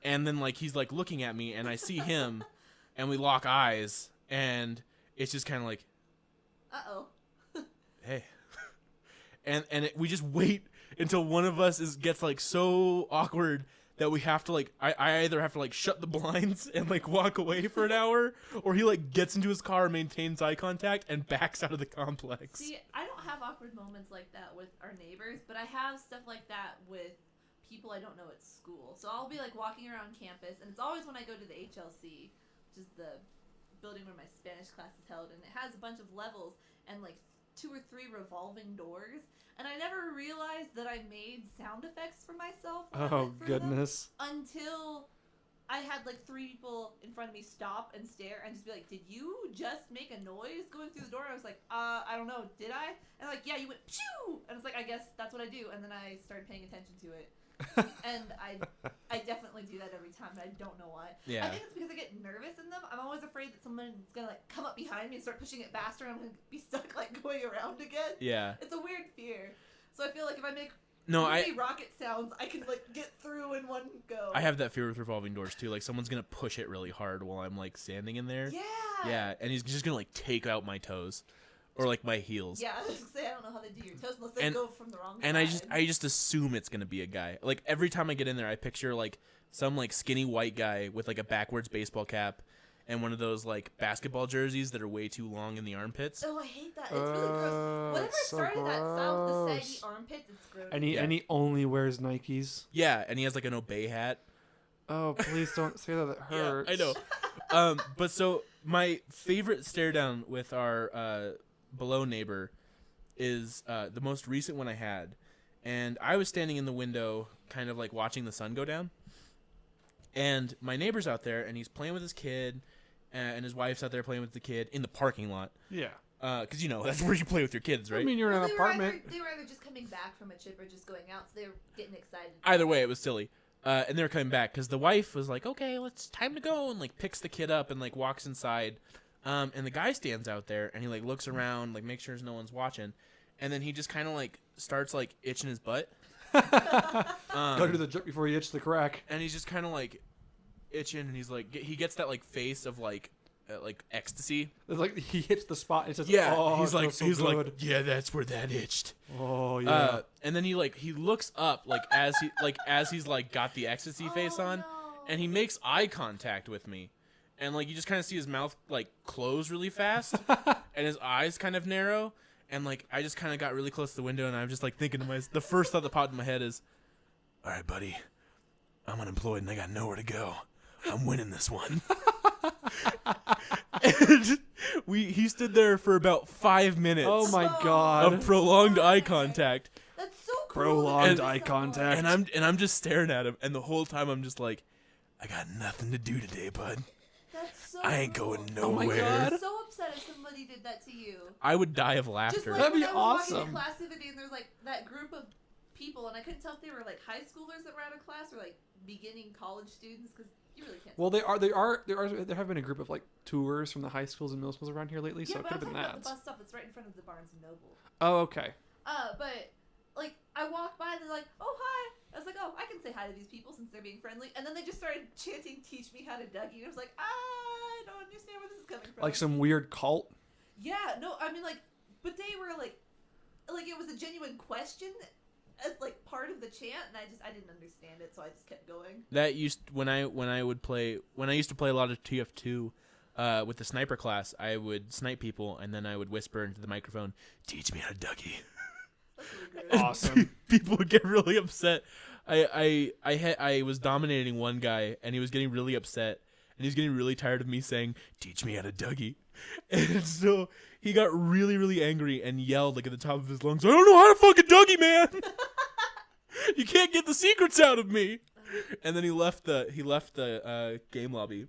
and then like he's like looking at me, and I see him, and we lock eyes, and it's just kind of like, hey, and we just wait until one of us gets like so awkward that we have to like I either have to like shut the blinds and like walk away for an hour, or he like gets into his car, maintains eye contact, and backs out of the complex. See, I don't have awkward moments like that with our neighbors, but I have stuff like that with people I don't know at school. So I'll be like walking around campus, and it's always when I go to the HLC, which is the building where my Spanish class is held, and it has a bunch of levels and like 2 or 3 revolving doors, and I never realized that I made sound effects for myself. Oh goodness! Until I had like 3 people in front of me stop and stare and just be like, "Did you just make a noise going through the door?" I was like, I don't know, did I?" And like, "Yeah, you went pew," and it's like, I guess that's what I do. And then I started paying attention to it, and I definitely do that every time. And I don't know why. Yeah. I think it's because I get nervous in them. I'm always afraid that someone's gonna like come up behind me and start pushing it faster, and I'm gonna be stuck like going around again. Yeah. It's a weird fear. So I feel like if I make rocket sounds, I can like get through in one go. I have that fear with revolving doors too. Like someone's gonna push it really hard while I'm like standing in there. Yeah. Yeah, and he's just gonna like take out my toes, or like my heels. Yeah, I was gonna say I don't know how they do your toes unless they go from the wrong side. And I just assume it's gonna be a guy. Like every time I get in there, I picture like some like skinny white guy with like a backwards baseball cap and one of those like basketball jerseys that are way too long in the armpits. Oh, I hate that. It's really gross. Whenever I started that style with the saggy armpits, it's gross. And he only wears Nikes. Yeah, and he has like an obey hat. Oh, please don't say that. It hurts. Yeah, I know. But so my favorite stare down with our below neighbor is the most recent one I had, and I was standing in the window, kind of like watching the sun go down, and my neighbor's out there, and he's playing with his kid, and his wife's out there playing with the kid in the parking lot. Yeah. Because that's where you play with your kids, right? I mean, you're in an apartment. They were either just coming back from a trip or just going out, so they were getting excited. Either way, it was silly. And they were coming back because the wife was like, "Okay, time to go," and like picks the kid up and like walks inside. And the guy stands out there and he like looks around, like makes sure no one's watching, and then he just kind of like starts like itching his butt. Go to the jerk before you itch the crack. And he's just kind of like itching, and he's like he gets that like face of like ecstasy. It's like he hits the spot and it's just he's like so good. yeah, that's where that itched. Oh yeah. And then he looks up like as he's like got the ecstasy face on, and he makes eye contact with me, and like you just kind of see his mouth like close really fast, and his eyes kind of narrow, and like I just kind of got really close to the window, and I'm just like thinking to myself, the first thought that popped in my head is, all right, buddy, I'm unemployed and I got nowhere to go. I'm winning this one. And he stood there for about 5 minutes. Oh my god. Of prolonged eye contact. That's so cool. Prolonged eye contact. And I'm just staring at him, and the whole time I'm just like, I got nothing to do today, bud. That's so I ain't cool. going nowhere. I'm so upset if somebody did that to you. I would die of laughter. Just like That'd be when I was awesome. watching Classivity, and there's like that group of people, and I couldn't tell if they were like high schoolers that were out of class or like beginning college students, because you really can't. Well, there have been a group of like tours from the high schools and middle schools around here lately, so it but could have I'm been talking that. about the bus stop that's right in front of the Barnes and Noble. Oh, okay. But like I walked by, and they're like, "Oh hi." I was like, "Oh, I can say hi to these people since they're being friendly." And then they just started chanting, "Teach me how to Dougie." And I was like, I don't understand where this is coming from. Like some weird cult. Yeah, no, I mean, like, but they were, like, it was a genuine question as, like, part of the chant, and I didn't understand it, so I just kept going. That used when I used to play a lot of TF2 with the sniper class, I would snipe people and then I would whisper into the microphone, "Teach me how to Dougie." That's really good. Awesome. People would get really upset. I was dominating one guy and he was getting really upset and he was getting really tired of me saying, "Teach me how to Dougie." And so he got really, really angry and yelled like at the top of his lungs, "I don't know how to fucking Dougie, man! You can't get the secrets out of me." And then he left the game lobby,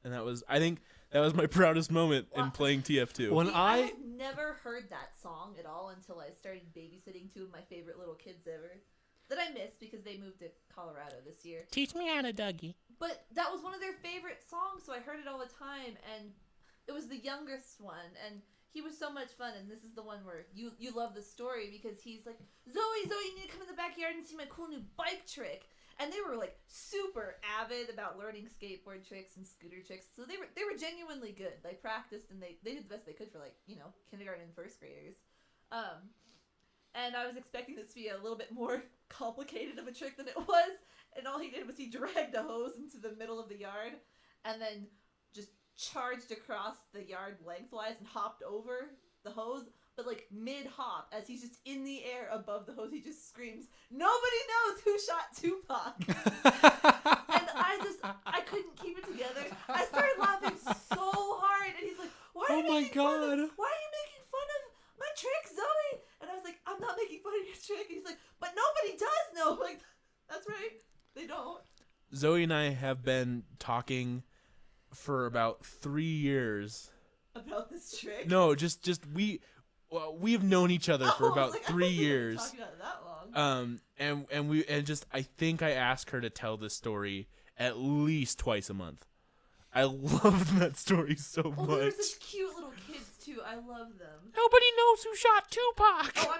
and I think that was my proudest moment in playing TF2. When See, I had never heard that song at all until I started babysitting two of my favorite little kids ever that I missed because they moved to Colorado this year. Teach me how to Dougie. But that was one of their favorite songs, so I heard it all the time, and it was the youngest one, and he was so much fun, and this is the one where you love the story because he's like, Zoe, you need to come in the backyard and see my cool new bike trick. And they were like super avid about learning skateboard tricks and scooter tricks, so they were genuinely good. They practiced and they did the best they could for, like, you know, kindergarten and first graders. And I was expecting this to be a little bit more complicated of a trick than it was, and all he did was he dragged a hose into the middle of the yard and then just charged across the yard lengthwise and hopped over the hose, but like mid-hop, as he's just in the air above the hose, he just screams, "Nobody knows who shot Tupac!" And I couldn't keep it together. I started laughing so hard, and he's like, "Why are you making fun of my trick, Zoe?" And I was like, "I'm not making fun of your trick." And he's like, "But nobody does know." I'm like, that's right, they don't. Zoe and I have been talking for about 3 years About this trick? No, just we've known each other for about like, 3 years. Talking about it that long. I think I ask her to tell this story at least twice a month. I love that story so Well, much. there's such cute little kids too. I love them. Nobody knows who shot Tupac. Oh,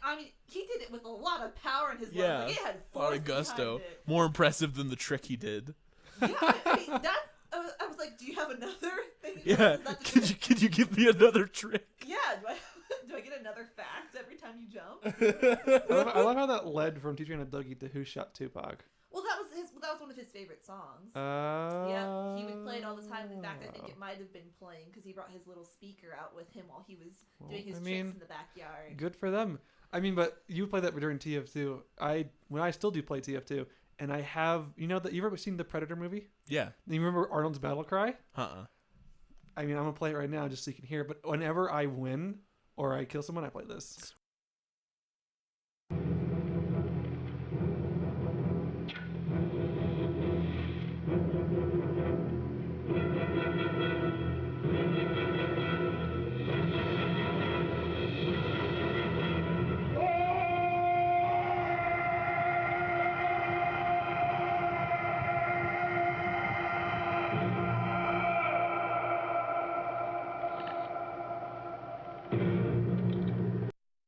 I mean, he did it with a lot of power in his Yeah, lungs. Like, it had a lot force of gusto. behind it. More impressive than the trick he did. Yeah, I mean, that's. I was like, "Do you have another thing?" Yeah, Is that the trick? could you give me another trick? Yeah. Do I get another fact every time you jump? I love how that led from Teaching a Dougie to Who Shot Tupac. Well, that was one of his favorite songs. Yeah, he would play it all the time. In fact, I think it might have been playing because he brought his little speaker out with him while he was doing his tricks in the backyard. Good for them. I mean, but you played that during TF2. When I still do play TF2, and I have, you ever seen the Predator movie? Yeah. You remember Arnold's battle cry? Uh-uh. I mean, I'm gonna play it right now just so you can hear. But whenever I win or I kill someone, I play this.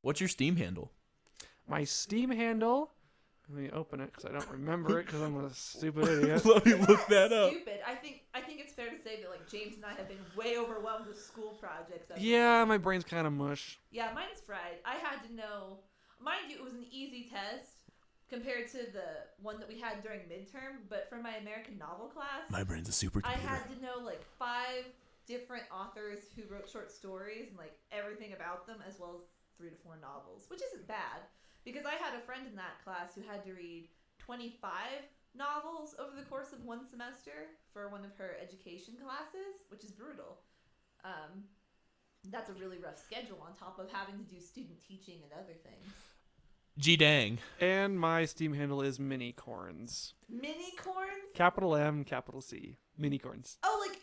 What's your Steam handle? My Steam handle. Let me open it because I don't remember it because I'm a stupid idiot. Let me look that up. Stupid. I think it's fair to say that, like, James and I have been way overwhelmed with school projects. Yeah, my brain's kind of mush. Yeah, mine's fried. I had to know. Mind you, it was an easy test compared to the one that we had during midterm. But for my American novel class, My brain's a supercomputer. I had to know like 5 different authors who wrote short stories and like everything about them, as well as 3 to 4 novels, which isn't bad because I had a friend in that class who had to read 25 novels over the course of 1 semester for one of her education classes, which is brutal. That's a really rough schedule on top of having to do student teaching and other things. G-dang. And my Steam handle is MiniCorns. MiniCorns? Capital M, capital C. MiniCorns. Oh, like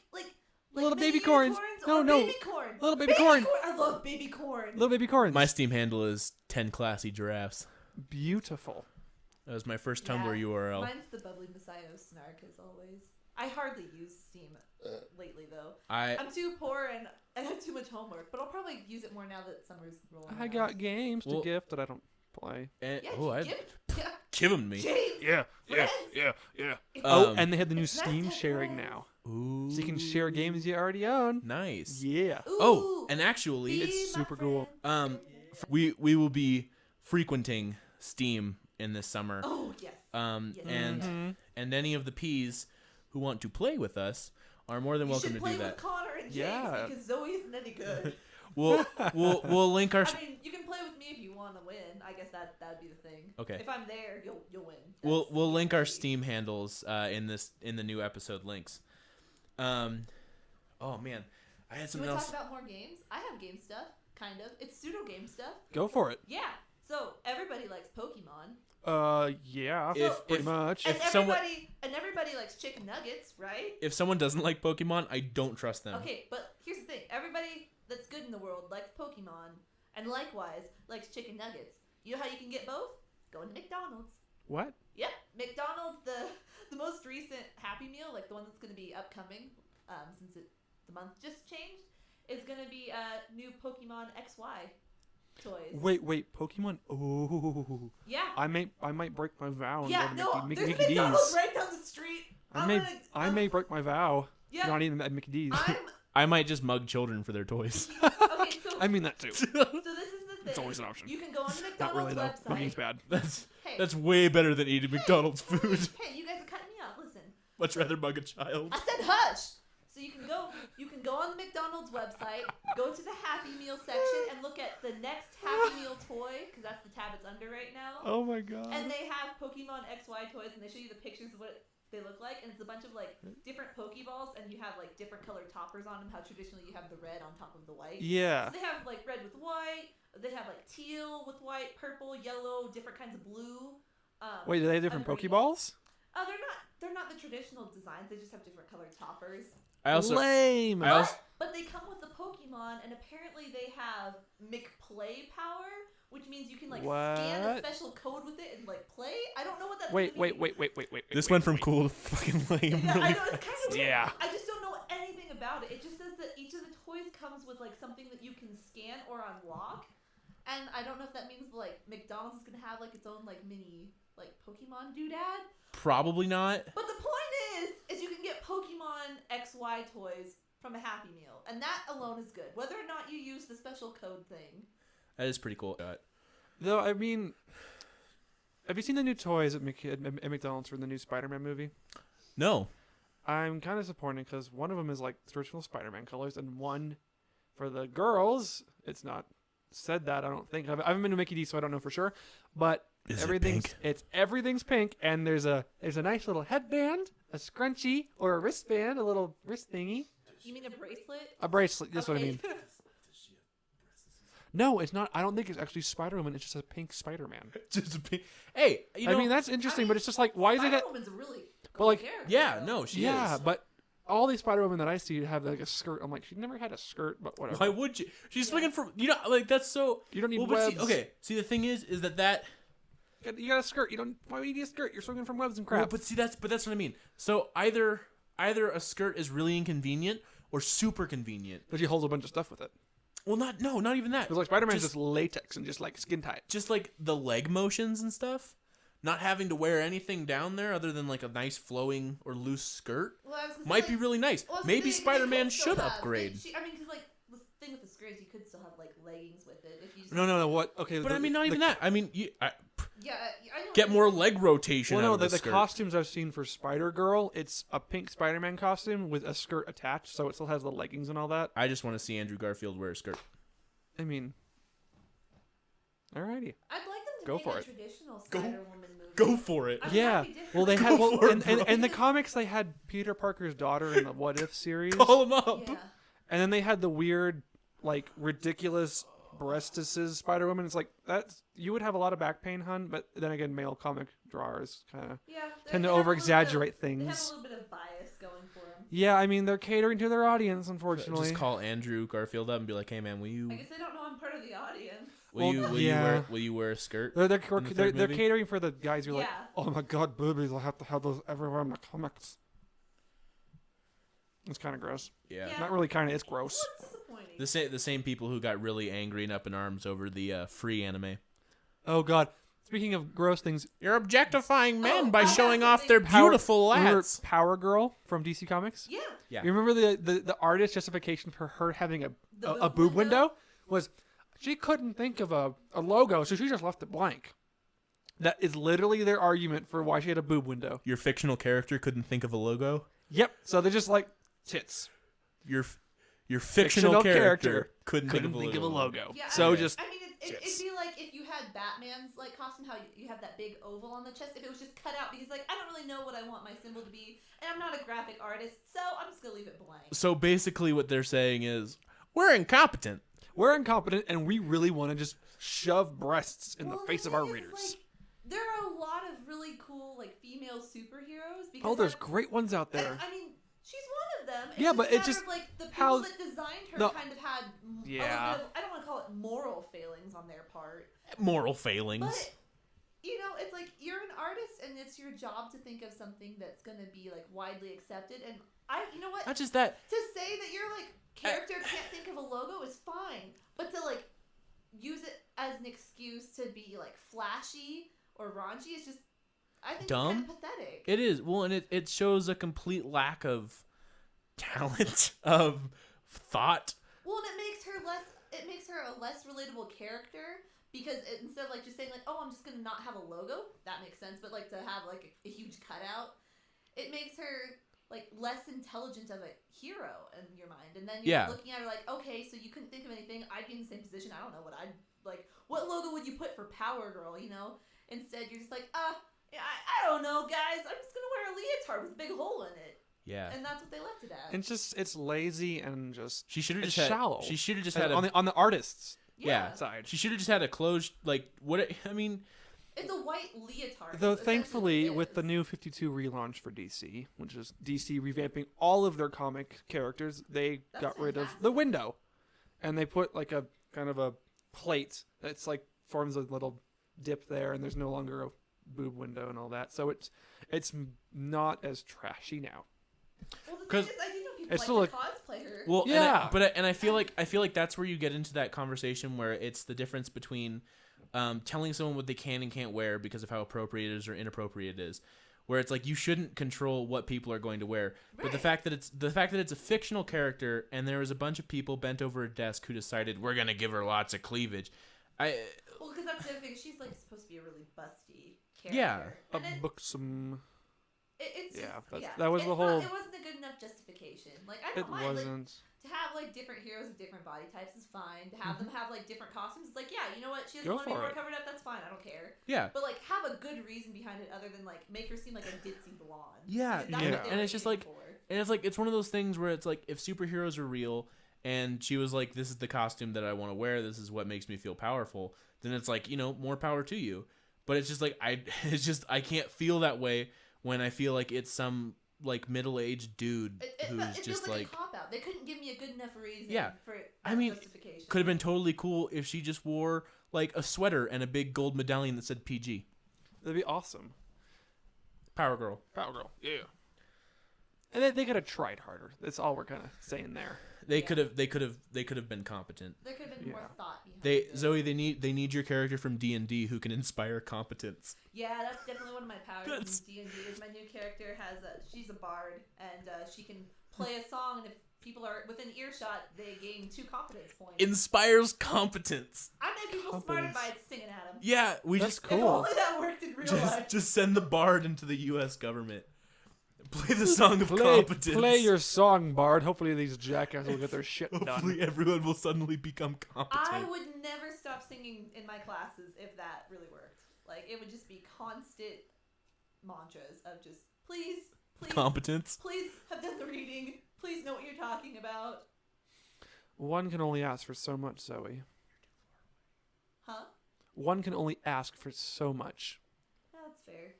Little baby mini corns. Or No. baby corn. Little baby corn. I love baby corn. Little baby corns. My Steam handle is 10 classy giraffes. Beautiful. That was my first Tumblr URL. Mine's the bubbly messiahofsnark, as always. I hardly use Steam lately, though. I'm too poor and I have too much homework, but I'll probably use it more now that summer's rolling I around. got games to gift that I don't play. And, Yeah, give them to me. James, Yeah. friends. Yeah. It's- And they have the new it's nice Steam to have sharing friends. now. Ooh. So you can share games you already own. Nice. Yeah. Ooh, Oh, and actually, be It's my super cool. friend. we will be frequenting Steam in this summer. Oh yes. Yes, and yes. and any of the P's who want to play with us are more than You welcome should to play do with that. Connor and James Yeah. because Zoe isn't any good. We'll link our. I mean, you can play with me if you want to win. I guess that'd be the thing. Okay. If I'm there, you'll win. We'll link our Steam handles in the new episode links. Oh man, I had Do you something want else. to talk about more games? I have game stuff, kind of. It's pseudo game stuff. Go for it. Yeah. So everybody likes Pokemon. Yeah. If- pretty if- much. And someone- everybody likes chicken nuggets, right? If someone doesn't like Pokemon, I don't trust them. Okay, but here's the thing. Everybody that's good in the world likes Pokemon, and likewise likes chicken nuggets. You know how you can get both? Go to McDonald's. What? Yep, McDonald's, the most recent Happy Meal, like the one that's going to be upcoming, since the month just changed, is going to be new Pokemon XY toys. Wait, Pokemon. Oh. Yeah. I might break my vow and Yeah, go to no, Mickey, there's Mickey McDonald's D's. right down the street. I may break my vow. Yeah. Not even at Mickey D's. I might just mug children for their toys. Okay, so I mean that too. so this is the thing. It's always an option. You can go on the Not McDonald's really though. website. Mugging's bad. Hey, That's way better than eating McDonald's food. Hey, you guys are cutting me off. Listen. Much rather mug a child. I said hush. So you can go on the McDonald's website, go to the Happy Meal section, and look at the next Happy Meal toy, because that's the tab it's under right now. Oh my god. And they have Pokemon XY toys, and they show you the pictures of what they look like, and it's a bunch of like different Pokeballs, and you have like different colored toppers on them. How traditionally you have the red on top of the white. Yeah. So they have like red with white. They have like teal with white, purple, yellow, different kinds of blue. Wait, do they have different underneath. Pokeballs? Oh, they're not the traditional designs. They just have different colored toppers. I also Lame. I also But they come with the Pokemon, and apparently they have McPlay power, which means you can like scan a What? special code with it and like play. I don't know what that's. Wait. gonna mean. this went from cool to fucking lame. Yeah, Really. I know it's kind of weird. Yeah. I just don't know anything about it. It just says that each of the toys comes with like something that you can scan or unlock, and I don't know if that means like McDonald's is gonna have like its own like mini like Pokemon doodad. Probably not. But the point is you can get Pokemon XY toys from a Happy Meal, and that alone is good. Whether or not you use the special code thing. That is pretty cool. Though I mean, have you seen the new toys at McDonald's for the new Spider-Man movie? No. I'm kind of disappointed because one of them is like traditional Spider-Man colors, and one for the girls, it's not said that. I don't think I haven't been to Mickey D, so I don't know for sure. But Is it everything's pink? everything's pink, and there's a nice little headband, a scrunchie, or a wristband, a little wrist thingy, You mean a bracelet? a bracelet. That's what I Okay. mean. No, it's not. I don't think it's actually Spider-Woman. It's just a pink Spider-Man. Just a pink. Hey, you know. I mean, that's interesting, but it's just like, why is it? Spider-Woman's a really But, cool like, character, yeah, though. no, she Yeah, is. but all these Spider-Women that I see have like a skirt. I'm like, she never had a skirt, but whatever. Why would you? She's Yeah. swinging from. Like that's so. You don't need Well, but see, webs. okay. See, the thing is that. You got a skirt. You don't. Why would you need a skirt? You're swinging from webs and Well, crap. but see, that's what I mean. So either a skirt is really inconvenient or super convenient. But she holds a bunch of stuff with it. Well, not even that. Because like Spider-Man's Just- just latex and just like skin tight. Just like the leg motions and stuff. Not having to wear anything down there other than like a nice flowing or loose skirt Well, I was gonna say, might like, be really nice. well, I was Maybe gonna say, they Spider-Man could still should have- upgrade. I mean, because like the thing with the skirts, you could still have like leggings with it if you. Just, No. What? Okay. But I mean, not even that. I mean, Yeah, I know. get more leg rotation. Well, out no. of The the skirt. costumes I've seen for Spider-Girl, it's a pink Spider-Man costume with a skirt attached, so it still has the leggings and all that. I just want to see Andrew Garfield wear a skirt. I mean, alrighty. I'd like them to Go make for a it. traditional Go- Spider-Woman movie. Go for it. I'm Yeah. happy to- Well, they Go had for it, in bro. the comics they had Peter Parker's daughter in the What If series, Call him up. Yeah. and then they had the weird, like ridiculous breastises Spider-Woman. It's like that's you would have a lot of back pain, hun. But then again, male comic drawers kind of Yeah. tend to they have a little over-exaggerate bit of- They have things. a little bit of bias going for them. Yeah, I mean they're catering to their audience, unfortunately. Just call Andrew Garfield up and be like, "Hey, man, will I you guess they don't know I'm part of the audience. yeah. will you wear a skirt?" They're in the third movie? catering for the guys who are like, Yeah. oh my god, boobies! I have to have those everywhere in the comics. It's kind of gross. Yeah. Yeah. Not really kind of. It's gross. Well, it's disappointing. The same people who got really angry and up in arms over the free anime. Oh god, speaking of gross things, You're objectifying men by I showing have off their something- beautiful remember lats. Power Girl from DC Comics? Yeah. Yeah. You remember the artist's justification for her having a The boob window was she couldn't think of a logo, so she just left it blank. That is literally their argument for why she had a boob window. Your fictional character couldn't think of a logo. Yep. So they're just like tits. Your fictional character couldn't think of a logo. Yeah, So I mean, just I mean, it'd be like if you had Batman's like costume, how you have that big oval on the chest. If it was just cut out because like I don't really know what I want my symbol to be, and I'm not a graphic artist, so I'm just gonna leave it blank. So basically, what they're saying is we're incompetent. we're incompetent and we really want to just shove breasts in Well, the face of thing our is, readers. like, there are a lot of really cool like female superheroes. Because Oh, there's like, great ones out there. I mean, she's one of them. It's Yeah, but a it's just matter of, like the people how that designed her the- kind of had a Yeah. little bit of, I don't want to call it moral failings on their part, Moral failings. but you know, it's like you're an artist and it's your job to think of something that's going to be like widely accepted. And you know what? Not just that. To say that your like character can't think of a logo is fine, but to like use it as an excuse to be like flashy or raunchy is just, I think, Dumb? it's kind of pathetic. It is. Well, and it shows a complete lack of talent, of thought. Well, and it makes her a less relatable character because instead of like just saying like, oh, I'm just gonna not have a logo, that makes sense. But like to have like a huge cutout, it makes her like less intelligent of a hero in your mind. And then you're looking at her like, okay, so you couldn't think of anything. I'd be in the same position. I don't know what I'd like. What logo would you put for Power Girl? You know. Instead, you're just like, yeah, I don't know, guys. I'm just gonna wear a leotard with a big hole in it. Yeah. And that's what they left it at. It's lazy and just She should have it's just had, shallow. She should have just and had on the artists yeah. side. She should have just had a closed like what I mean. It's a white leotard. Though is essentially thankfully, what it with the is. new 52 relaunch for DC, which is DC revamping all of their comic characters, they That's got rid of fantastic. the window, and they put like a kind of a plate that's like forms a little dip there, and there's no longer a boob window and all that. So it's not as trashy now. Well, the 'Cause thing is, I do know people it's like still to cosplay her. Well, Yeah. and I feel like that's where you get into that conversation where it's the difference between telling someone what they can and can't wear because of how appropriate it is or inappropriate it is. Where it's like you shouldn't control what people are going to wear, but the Right. fact that it's a fictional character and there was a bunch of people bent over a desk who decided we're gonna give her lots of cleavage. Well, because that's the other thing. She's like supposed to be a really busty character. Yeah. And it, Buxom. it's Yeah, just, that's- yeah. that was It's the not- whole- It wasn't a good enough justification. Like I It don't mind like, wasn't. to have like different heroes with different body types is fine. To have them have like different costumes, it's like yeah, you know what? She doesn't Go want to be for more it. covered up. That's fine. I don't care. Yeah. But like have a good reason behind it other than like make her seem like a ditzy blonde. Yeah, Because that's yeah. what they And were it's just aiming like- for. And it's like it's one of those things where it's like if superheroes are real and she was like, this is the costume that I want to wear, this is what makes me feel powerful, then it's like, more power to you. But it's just like I can't feel that way when I feel like it's some like middle-aged dude It who's feels just like like a cop out. They couldn't give me a good enough reason. Yeah. For I that mean, justification. could have been totally cool if she just wore like a sweater and a big gold medallion that said PG. That'd be awesome. Power Girl. Power Girl. Yeah. And they could have tried harder. That's all we're kind of saying there. They Yeah. could have been competent. There could have been more Yeah. thought behind They it. Zoe, they need your character from D&D who can inspire competence. Yeah, that's definitely one of my powers That's- in D&D. Is my new character she's a bard and she can play a song, and if people are within earshot, they gain 2 competence points. Inspires competence. I made people smarter Competence. by singing at them. Yeah, we That's just If cool. only that worked in real life. just send the bard into the U.S. government. Play the song of competence. Play your song, Bard. Hopefully these jackasses will get their shit Hopefully done. everyone will suddenly become competent. I would never stop singing in my classes if that really worked. Like it would just be constant mantras of just please, Competence. please have done the reading. Please know what you're talking about. One can only ask for so much, Zoe. Huh? One can only ask for so much. That's fair.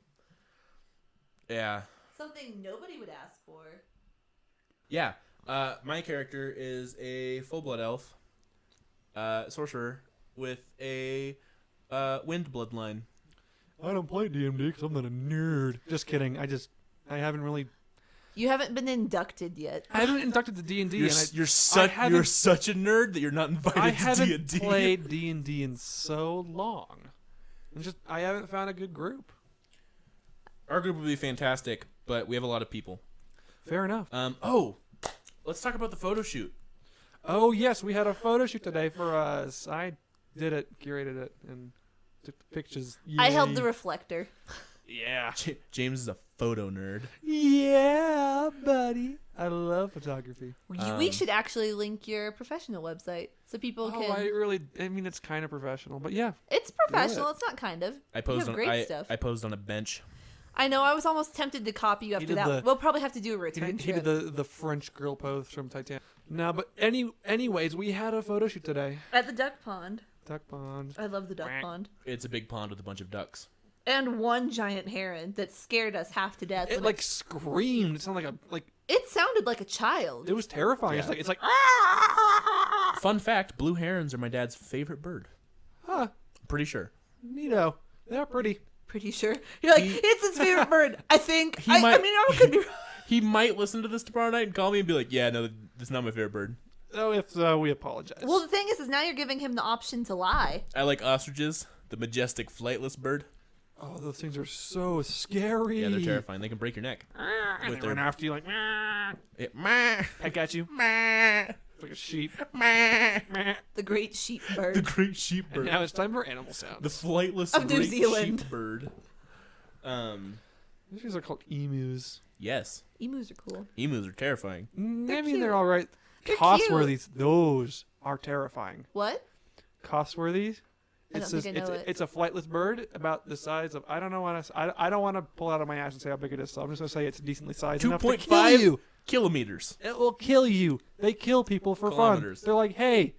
Yeah. Something nobody would ask for. Yeah. My character is a full-blood elf, sorcerer with a wind bloodline. I don't play DMD because I'm not a nerd. Just kidding. I haven't really. You haven't been inducted yet. I haven't inducted to D&D, You're, and you're such haven't- you're such a nerd that you're not invited I to haven't D&D. played D&D in so long. And just I haven't found a good group. Our group would be fantastic, but we have a lot of people. Fair enough. Let's talk about the photo shoot. Oh yes, we had a photo shoot today for us. I did it, curated it, and took the pictures. I held Yay. the reflector. Yeah. James is a photo nerd. Yeah, buddy. I love photography. We should actually link your professional website so people can. I mean, it's kind of professional, but yeah. It's professional. It's not kind of. I You posed have on great stuff. I posed on a bench. I know. I was almost tempted to copy you after did that. We'll probably have to do a return He trip. did the French girl pose from Titanic. No, but anyways, we had a photo shoot today. At the duck pond. Duck pond. I love the duck pond. It's a big pond with a bunch of ducks. And one giant heron that scared us half to death. It when screamed. It sounded it sounded like a child. it was terrifying. Yeah. It's like Fun fact: blue herons are my dad's favorite bird. huh, Pretty sure. neato. They're pretty. Pretty sure. You're like, it's his favorite bird. I think. I mean, I could be wrong. He might listen to this tomorrow night and call me and be like, "Yeah, no, that's not my favorite bird. Oh, if so, we apologize. Well, the thing is now you're giving him the option to lie. I like ostriches, the majestic flightless bird. oh, those things are so scary. Yeah, they're terrifying. They can break your neck. With With their- run after you like peck at you like a sheep. The great sheep bird. The great sheep And bird. now it's time for animal sounds. The flightless Of New great Zealand. sheep bird. These are called emus. Yes, Emus are cool. emus are terrifying. I mean, cute. they're all right. They're Costworthies, those are terrifying. What? Costworthies. I don't think I know it. It's a flightless bird about the size of I don't want to pull out of my ass and say how big it is, so I'm just gonna say it's decently sized enough to kill 2.5 you. kilometers. It will kill you. They kill people for Kilometers. fun. They're like, hey,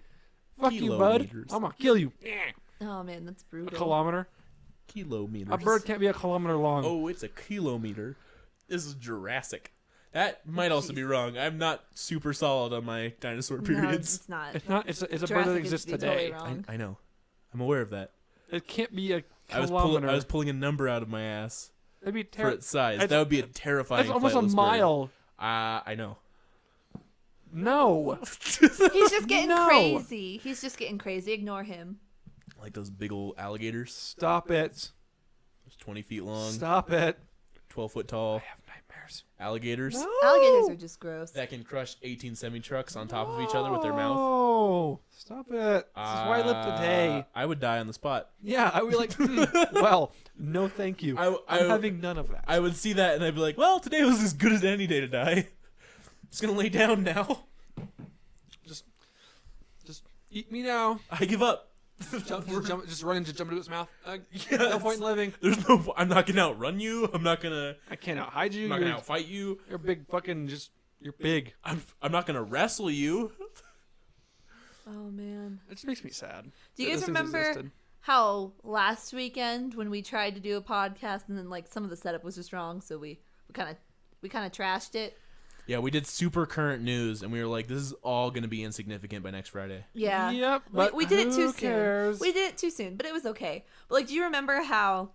fuck you, bud. Kilometers. I'm gonna kill you. Oh man, that's A brutal. kilometer. Kilometers. A bird can't be a kilometer long. Oh, it's a kilometer. This is Jurassic. That might also be wrong. I'm not super solid on my dinosaur No, periods. it's not. It's not. It's a bird that Jurassic exists would be totally today. wrong. I know. I'm aware of that. It can't be a I was kilometer. pulling a number out of my ass That'd be for its size. That's- That would be a terrifying. That's almost a flightless bird. mile. I know. No. He's just getting No. crazy. He's just getting crazy. Ignore him. Like those big old alligators. Stop it. It's 20 feet long, Stop it. 12 foot I tall. have nightmares. Alligators No. Alligators are just gross. that can crush 18 semi-trucks on top of each other with their mouth. Oh, stop it. This is why I live today. I would die on the spot. Yeah, I would be like, well, no thank you. I'm I- having none of that. I would see that and I'd be like, well, today was as good as any day to die. Just gonna lay down now. Just eat me now. I give up. Just run into jump into its mouth. Yes. No point in living. There's no. I'm not gonna outrun you. I'm not gonna. I can't out-hide you. I'm not gonna outfight you. You're big fucking you're big. I'm not gonna wrestle you. Oh man. It just makes me sad. Do you that guys those things remember existed. how last weekend when we tried to do a podcast and then like some of the setup was just wrong, so we kind of trashed it? Yeah, we did super current news, and we were like, this is all gonna be insignificant by next Friday. Yeah. Yep. But we did it too who cares? soon. We did it too soon, but it was okay. But like, do you remember how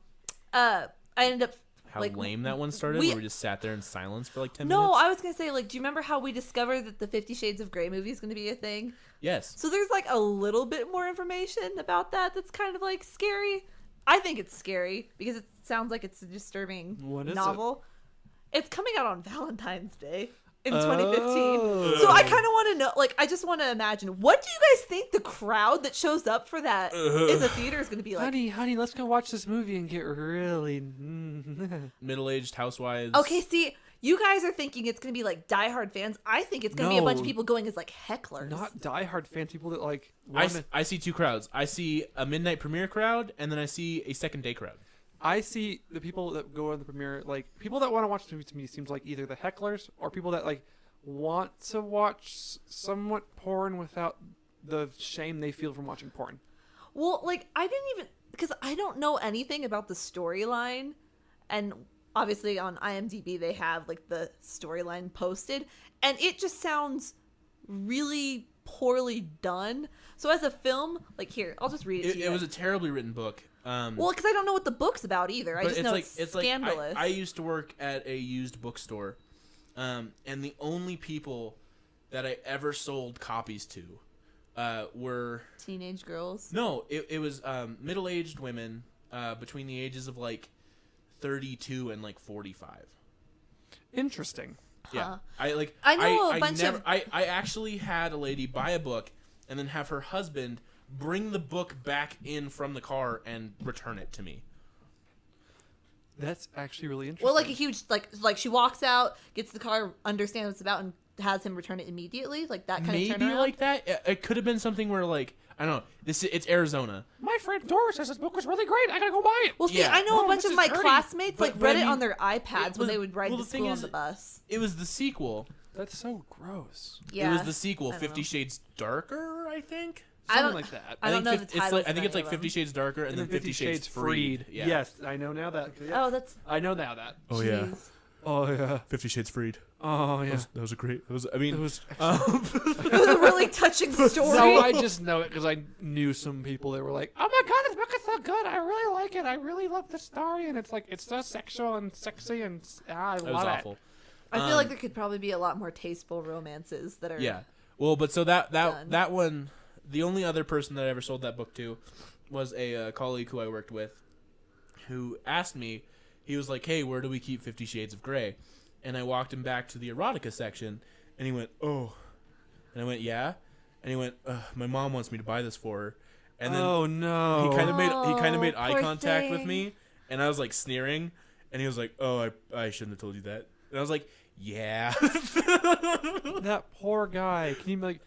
I ended up How like lame that one started. we- Where we just sat there in silence for like 10 No, minutes. I was gonna say, like, do you remember how we discovered that the 50 Shades of Grey movie is gonna be a thing? Yes. So there's like a little bit more information about that that's kind of like scary. I think it's scary because it sounds like it's a disturbing What is novel. It's coming out on Valentine's Day in 2015. Oh. So I kind of want to know, like, I just want to imagine, what do you guys think the crowd that shows up for that in the theater is going to be like? Honey, let's go watch this movie and get really. Middle-aged housewives. Okay, see, you guys are thinking it's going to be like diehard fans. I think it's going to be a bunch of No. people going as like hecklers. Not diehard fans, people that like. I see two crowds. I see a midnight premiere crowd, and then I see a second day crowd. I see the people that go on the premiere, like people that want to watch the movie to me seems like either the hecklers or people that like want to watch somewhat porn without the shame they feel from watching porn. Well, like, I didn't even, because I don't know anything about the storyline, and obviously on IMDb they have like the storyline posted, and it just sounds really poorly done. So as a film, like, here, I'll just read it to you. It was a terribly written book. Well, because I don't know what the book's about either. I but just know it's scandalous. I used to work at a used bookstore, and the only people that I ever sold copies to were Teenage girls. no, it was middle-aged women between the ages of like 32 and like 45. Interesting. Yeah, Huh. I know a bunch of. I actually had a lady buy a book and then have her husband bring the book back in from the car and return it to me. That's actually really interesting. Well, like a huge like she walks out, gets the car, understands what it's about, and has him return it immediately, like that kind of turnaround. Maybe like that. It could have been something where like I don't know. It's Arizona. My friend Doris says this book was really great. I gotta go buy it. Well, see, Yeah. I know Oh, a bunch this of is my dirty. classmates But read I it mean, on their iPads when was- they would ride well, to the thing school is- on the bus. It was the sequel. That's so gross. Yeah, It was the sequel, I don't 50 know. Shades Darker, I think. I Something don't- like that. I don't know the it's titles. like, I think of it's any like of 50 them. Shades Darker and then 50 Shades Freed. Yeah. Yes, I know now that. Oh, that's. I know now that. Oh yeah. jeez. Oh yeah. 50 Shades Freed. Oh yeah. That was a great. It was. I mean, It was. It was a really touching story. No, I just know it because I knew some people that were like, "Oh my god, this book is so good! I really like it. I really love the story." And it's like it's so sexual and sexy and I it was love awful. it. I feel like there could probably be a lot more tasteful romances that are. Yeah. Well, but so that Done. that one, the only other person that I ever sold that book to was a colleague who I worked with, who asked me. He was like, "Hey, where do we keep 50 Shades of Grey?" And I walked him back to the erotica section, and he went, "Oh," and I went, "Yeah," and he went, "My mom wants me to buy this for her," and then Oh no. he kind of made eye poor contact with thing. me, and I was like sneering, and he was like, "Oh, I shouldn't have told you that," and I was like, "Yeah." That poor guy. Can you be like,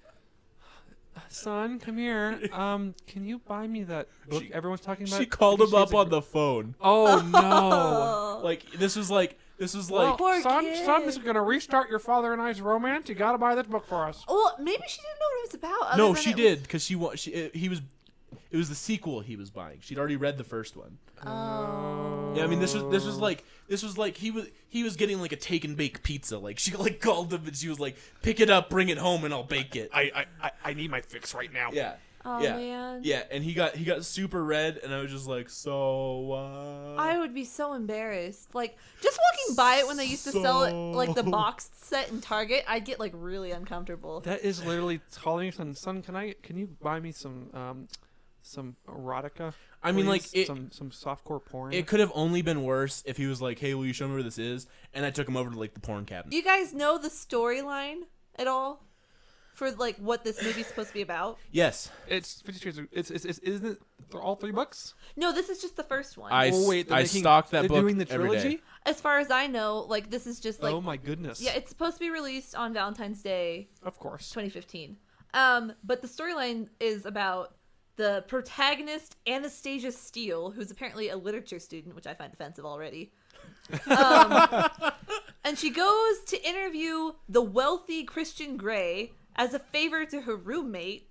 son, come here. Can you buy me that book everyone's talking about? She called 50 him up Shades of on Grey? the phone. Oh no. Oh. Like this was like Well, Poor son, kid. this is gonna restart your father and I's romance. You gotta buy this book for us. Well, maybe she didn't know what it was about. other no, than she it did because it was the sequel he was buying. She'd already read the first one. Oh. Yeah, I mean this was like he was getting like a take and bake pizza. Like she like called him and she was like, "Pick it up, bring it home, and I'll bake it." I need my fix right now. Yeah. Oh yeah. man. Yeah, and he got super red, and I was just like, so. I would be so embarrassed. Like just walking by it when they used to sell it, like the boxed set in Target, I'd get like really uncomfortable. That is literally calling your son. Can you buy me some erotica? I mean, like, please? it- some softcore porn. It could have only been worse if he was like, "Hey, will you show me where this is?" And I took him over to like the porn cabinet. Do you guys know the storyline at all for like what this movie's supposed to be about? Yes, It's 50 Shades. It's isn't it? They're all 3 books. No, this is just the first one. I they're stocked that they're book doing the every day. trilogy. As far as I know, like this is just like Oh my goodness. yeah, it's supposed to be released on Valentine's Day Of course. 2015. But the storyline is about the protagonist, Anastasia Steele, who's apparently a literature student, which I find offensive already. And she goes to interview the wealthy Christian Grey as a favor to her roommate.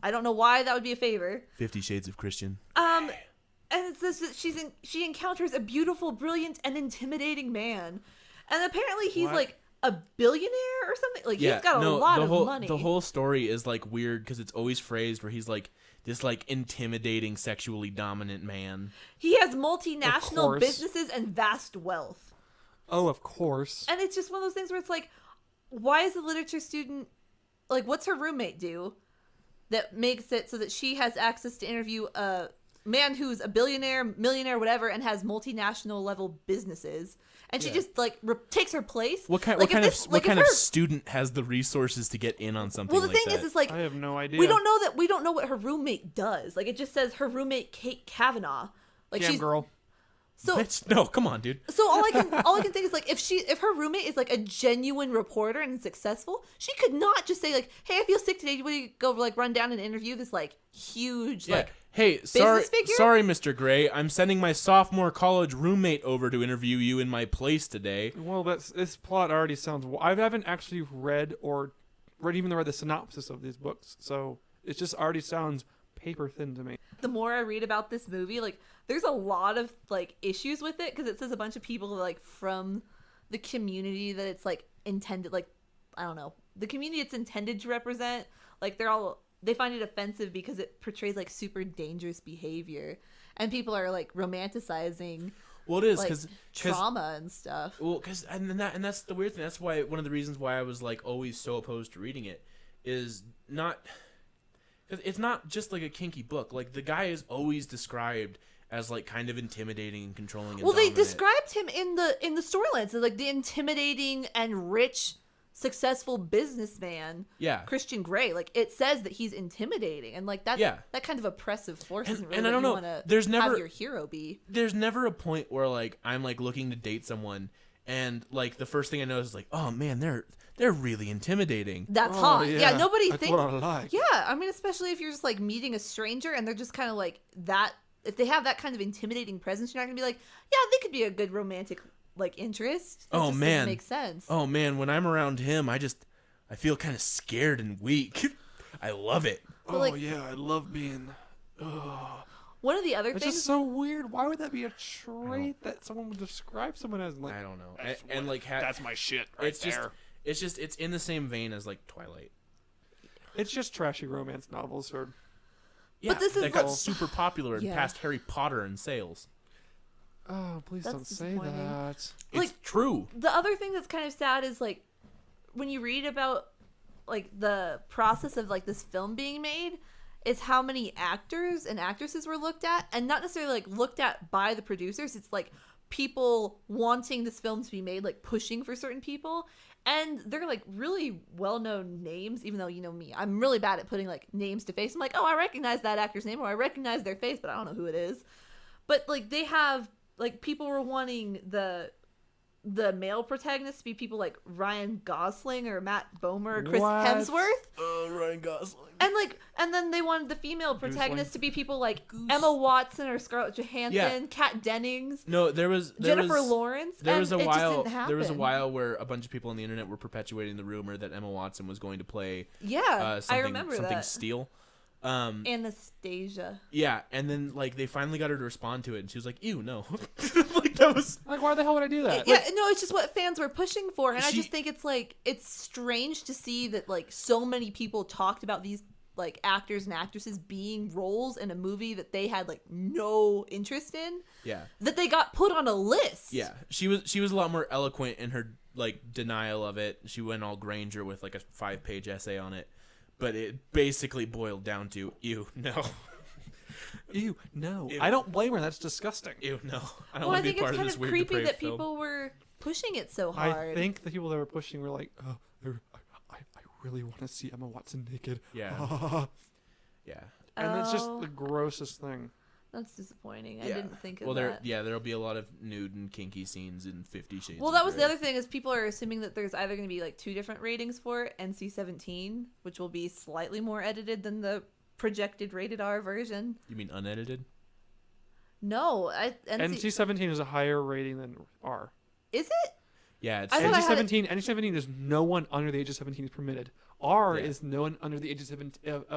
I don't know why that would be a favor. 50 Shades of Christian. And it says that she encounters a beautiful, brilliant, and intimidating man. And apparently he's What? like a billionaire or something. Like he's got a lot of money. The whole story is like weird because it's always phrased where he's like this like intimidating, sexually dominant man. He has Of multinational course. businesses and vast wealth. Oh, of course. And it's just one of those things where it's like, why is a literature student, like, what's her roommate do that makes it so that she has access to interview a man who's a billionaire, millionaire, whatever, and has multinational level businesses? And she just, like, takes her place? What kind? Like, what kind if this- of? like, What if kind of her- student has the resources to get in on something? Well, the like thing that? is like, I have no idea. we don't know what her roommate does. Like, it just says her roommate, Kate Kavanaugh. Like, Cam she's... girl. So, Bitch, no, come on, dude. So all I can think is like if her roommate is like a genuine reporter and successful, she could not just say like, "Hey, I feel sick today. Would you go like run down and interview this like huge Yeah. like Hey, figure? sorry, Mr. Gray. I'm sending my sophomore college roommate over to interview you in my place today. Well, this plot already sounds. I haven't actually read even read the synopsis of these books, so it just already sounds paper thin to me. the more I read about this movie, like there's a lot of like issues with it because it says a bunch of people like from the community that it's like intended like I don't know the community it's intended to represent like they find it offensive because it portrays like super dangerous behavior and people are like romanticizing Well, it is like because trauma and stuff. Well, and that's the weird thing. That's why one of the reasons why I was like always so opposed to reading it is not because it's not just like a kinky book. Like the guy is always described as like kind of intimidating and controlling. And Well, they dominant. described him in the storylines as like the intimidating and rich, successful businessman. Yeah. Christian Grey. Like it says that he's intimidating, and like that that kind of oppressive force isn't really and I don't what know. you want There's to never have your hero be. There's never a point where like I'm like looking to date someone and like the first thing I notice is like, oh man, they're really intimidating. That's hot. Yeah, nobody That's thinks. what I like. Yeah, I mean, especially if you're just like meeting a stranger and they're just kind of like that. If they have that kind of intimidating presence, you're not gonna be like, yeah, they could be a good romantic like interest. It just doesn't make sense. Oh man, when I'm around him, I feel kind of scared and weak. I love it. But, like, I love being. One of the other It's things. just so weird. Why would that be a trait that someone would describe someone as? Like, I don't know. And like that's my shit right it's there. it's in the same vein as like Twilight. It's just trashy romance novels or. Yeah, But this is that got like- super popular and Yeah. passed Harry Potter in sales. Oh, please That's don't say disappointing. that. It's Like- true. The other thing that's kind of sad is like when you read about like the process of like this film being made is how many actors and actresses were looked at, and not necessarily like looked at by the producers. It's like people wanting this film to be made, like pushing for certain people, and they're like really well-known names. Even though, you know me, I'm really bad at putting like names to face. I'm like, oh, I recognize that actor's name, or I recognize their face, but I don't know who it is. But like they have like people were wanting the male protagonists to be people like Ryan Gosling or Matt Bomer or Chris What? Hemsworth. Ryan Gosling. And then they wanted the female protagonists to be people like Emma Watson or Scarlett Johansson, Yeah. Kat Dennings, No, there was Jennifer Lawrence. There and was a it just while. didn't There was a happen. while where a bunch of people on the internet were perpetuating the rumor that Emma Watson was going to play Yeah, something, I remember something that. Steel. Anastasia. Yeah, and then like they finally got her to respond to it, and she was like, "Ew, no." Like that was. Like, why the hell would I do that? Yeah, no, it's just what fans were pushing for, and I She- just think it's like it's strange to see that like so many people talked about these like actors and actresses being roles in a movie that they had like no interest in, Yeah, that they got put on a list. yeah. She was a lot more eloquent in her like denial of it. She went all Granger with like a 5-page essay on it, but it basically boiled down to, "Ew, no." Ew, no. Ew. I don't blame her. That's disgusting. Ew, no. I don't Well, I want to be think it's part of kind this of weird creepy depraved that film. people were pushing it so I hard. think the people that were pushing were like, oh, I really want to see Emma Watson naked. Yeah. Yeah. And it's just Oh. the grossest thing. That's disappointing. I Yeah. didn't think of Well, that. there'll be a lot of nude and kinky scenes in 50 Shades. Well, of that was the Grey. other thing is people are assuming that there's either going to be like 2 different ratings for it, NC-17, which will be slightly more edited than the projected rated R version. You mean unedited? No, NC-17 is a higher rating than R. Is it? Yeah, it's I thought I had it- NC-17 is no one under the age of 17 is permitted. R Yeah. is no one under the age of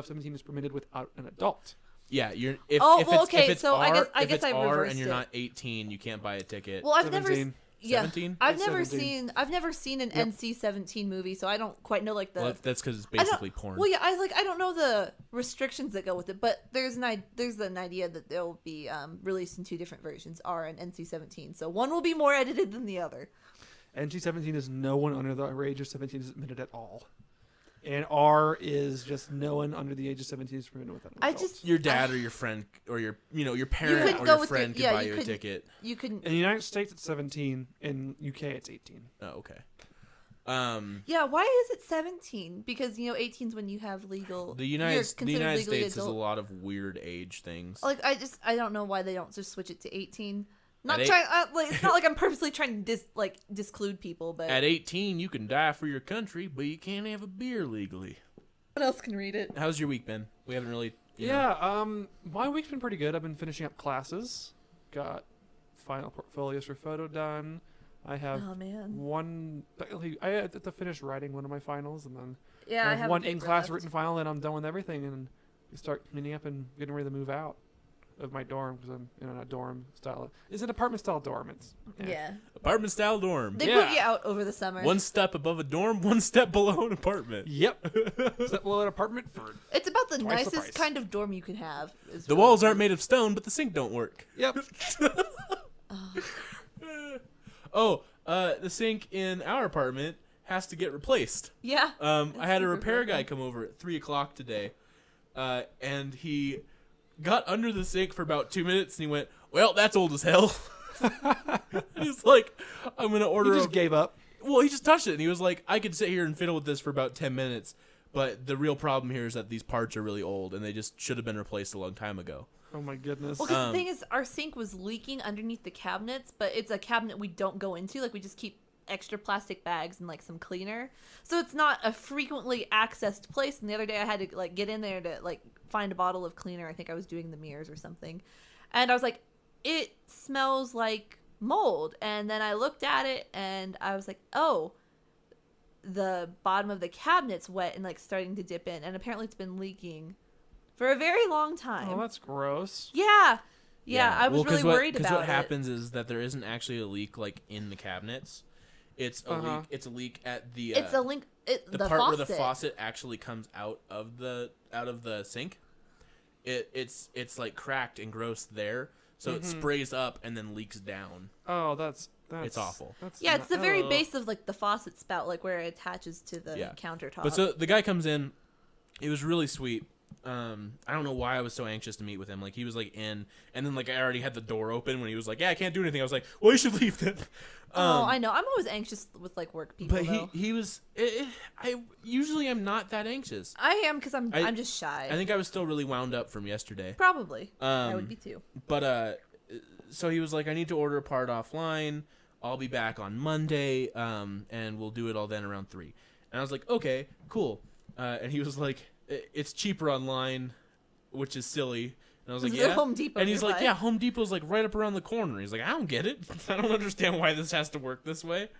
17 is permitted without an adult. yeah. You're if Oh, if well, it's, okay, if it's so I R, guess- I if guess it's I R reversed and you're it. not 18, you can't buy a ticket. Well, I've 17. never. Yeah, 17? I've It's never 17. seen an NC-17 movie, so I don't quite know like the. Well, that's because it's I don't- basically porn. Well, yeah, I don't know the restrictions that go with it, but there's an idea that they'll be released in 2 different versions, R and NC-17. So one will be more edited than the other. NC-17 is no one under the age of 17 is admitted at all. And R is just no one under the age of 17 is permitted without an I adult. just Your dad or your friend or your parent couldn't or go your with friend your- could yeah, buy you you a couldn't- ticket. you couldn't. In the United States, it's 17. In UK, it's 18. Oh, okay. Yeah, why is it 17? Because 18 is when you have legal. The you're United considered legally States has a adult. lot of weird age things. Like I don't know why they don't just switch it to 18. Not At trying. It's not like I'm purposely trying to disclude people, but At 18, you can die for your country, but you can't have a beer legally. what else can read it? How's your week been? We haven't really. you know. Yeah, my week's been pretty good. I've been finishing up classes. Got final portfolios for photo done. I have Oh man. one. I had to finish writing one of my finals, and then Yeah, I have have one in-class written final, and I'm done with everything, and we start cleaning up and getting ready to move out of my dorm because I'm in a dorm style. It's an apartment style dorm. It's Yeah. Apartment style dorm. They Yeah. put you out over the summer. One step above a dorm, one step below an apartment. Yep. Is that an apartment for? It's about the Twice the nicest price. kind of dorm you can have. is The really walls nice. aren't made of stone, but the sink don't work. Yep. The sink in our apartment has to get replaced. Yeah. I had a super repair guy broken. come over at 3:00 today, and he got under the sink for about 2 minutes, and he went, "Well, that's old as hell." He's like, "I'm gonna order." He just gave up. Well, he just touched it, and he was like, "I could sit here and fiddle with this for about 10 minutes, but the real problem here is that these parts are really old, and they just should have been replaced a long time ago." Oh my goodness. Well, because the thing is, our sink was leaking underneath the cabinets, but it's a cabinet we don't go into. Like, we just keep extra plastic bags and, like, some cleaner. So it's not a frequently accessed place. And the other day I had to, like, get in there to, like, find a bottle of cleaner. I think I was doing the mirrors or something. And I was like, it smells like mold. And then I looked at it, and I was like, oh, the bottom of the cabinet's wet and, like, starting to dip in. And apparently it's been leaking for a very long time. Oh, that's gross. Yeah. I was really worried about it. Because what happens is that there isn't actually a leak, like, in the cabinets. It's a leak. It's a leak at the. It's a link. The part faucet. where the faucet actually comes out of the sink. It's like cracked and gross there, so it sprays up and then leaks down. Oh, that's it's awful. It's the very base of, like, the faucet spout, like where it attaches to the countertop. But so the guy comes in. It was really sweet. I don't know why I was so anxious to meet with him. Like, he was, like, in, and then, like, I already had the door open when he was like, "Yeah, I can't do anything." I was like, "Well, you should leave then." I know. I'm always anxious with, like, work people. But though. he was. I usually am not that anxious. I am, because I'm just shy. I think I was still really wound up from yesterday. Probably. I would be too. But so he was like, "I need to order a part offline. I'll be back on Monday. And we'll do it all then around 3." And I was like, "Okay, cool." And he was like, "It's cheaper online," which is silly. And I was like, "Yeah." Home Depot. And he's nearby. like, "Yeah, Home Depot's like right up around the corner." He's like, "I don't get it. I don't understand why this has to work this way."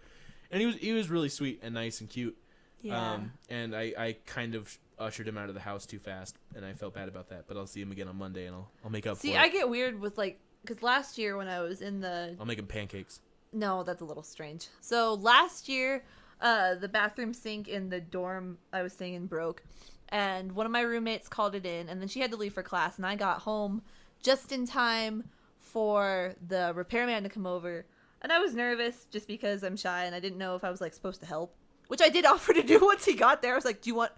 And he was really sweet and nice and cute. Yeah. And I kind of ushered him out of the house too fast, and I felt bad about that. But I'll see him again on Monday, and I'll make up for it. See, I get weird with, like, because last year when I was in I'll make him pancakes. No, that's a little strange. So last year, the bathroom sink in the dorm I was staying in broke. And one of my roommates called it in, and then she had to leave for class, and I got home just in time for the repairman to come over. And I was nervous just because I'm shy, and I didn't know if I was, like, supposed to help, which I did offer to do once he got there. I was like, "Do you want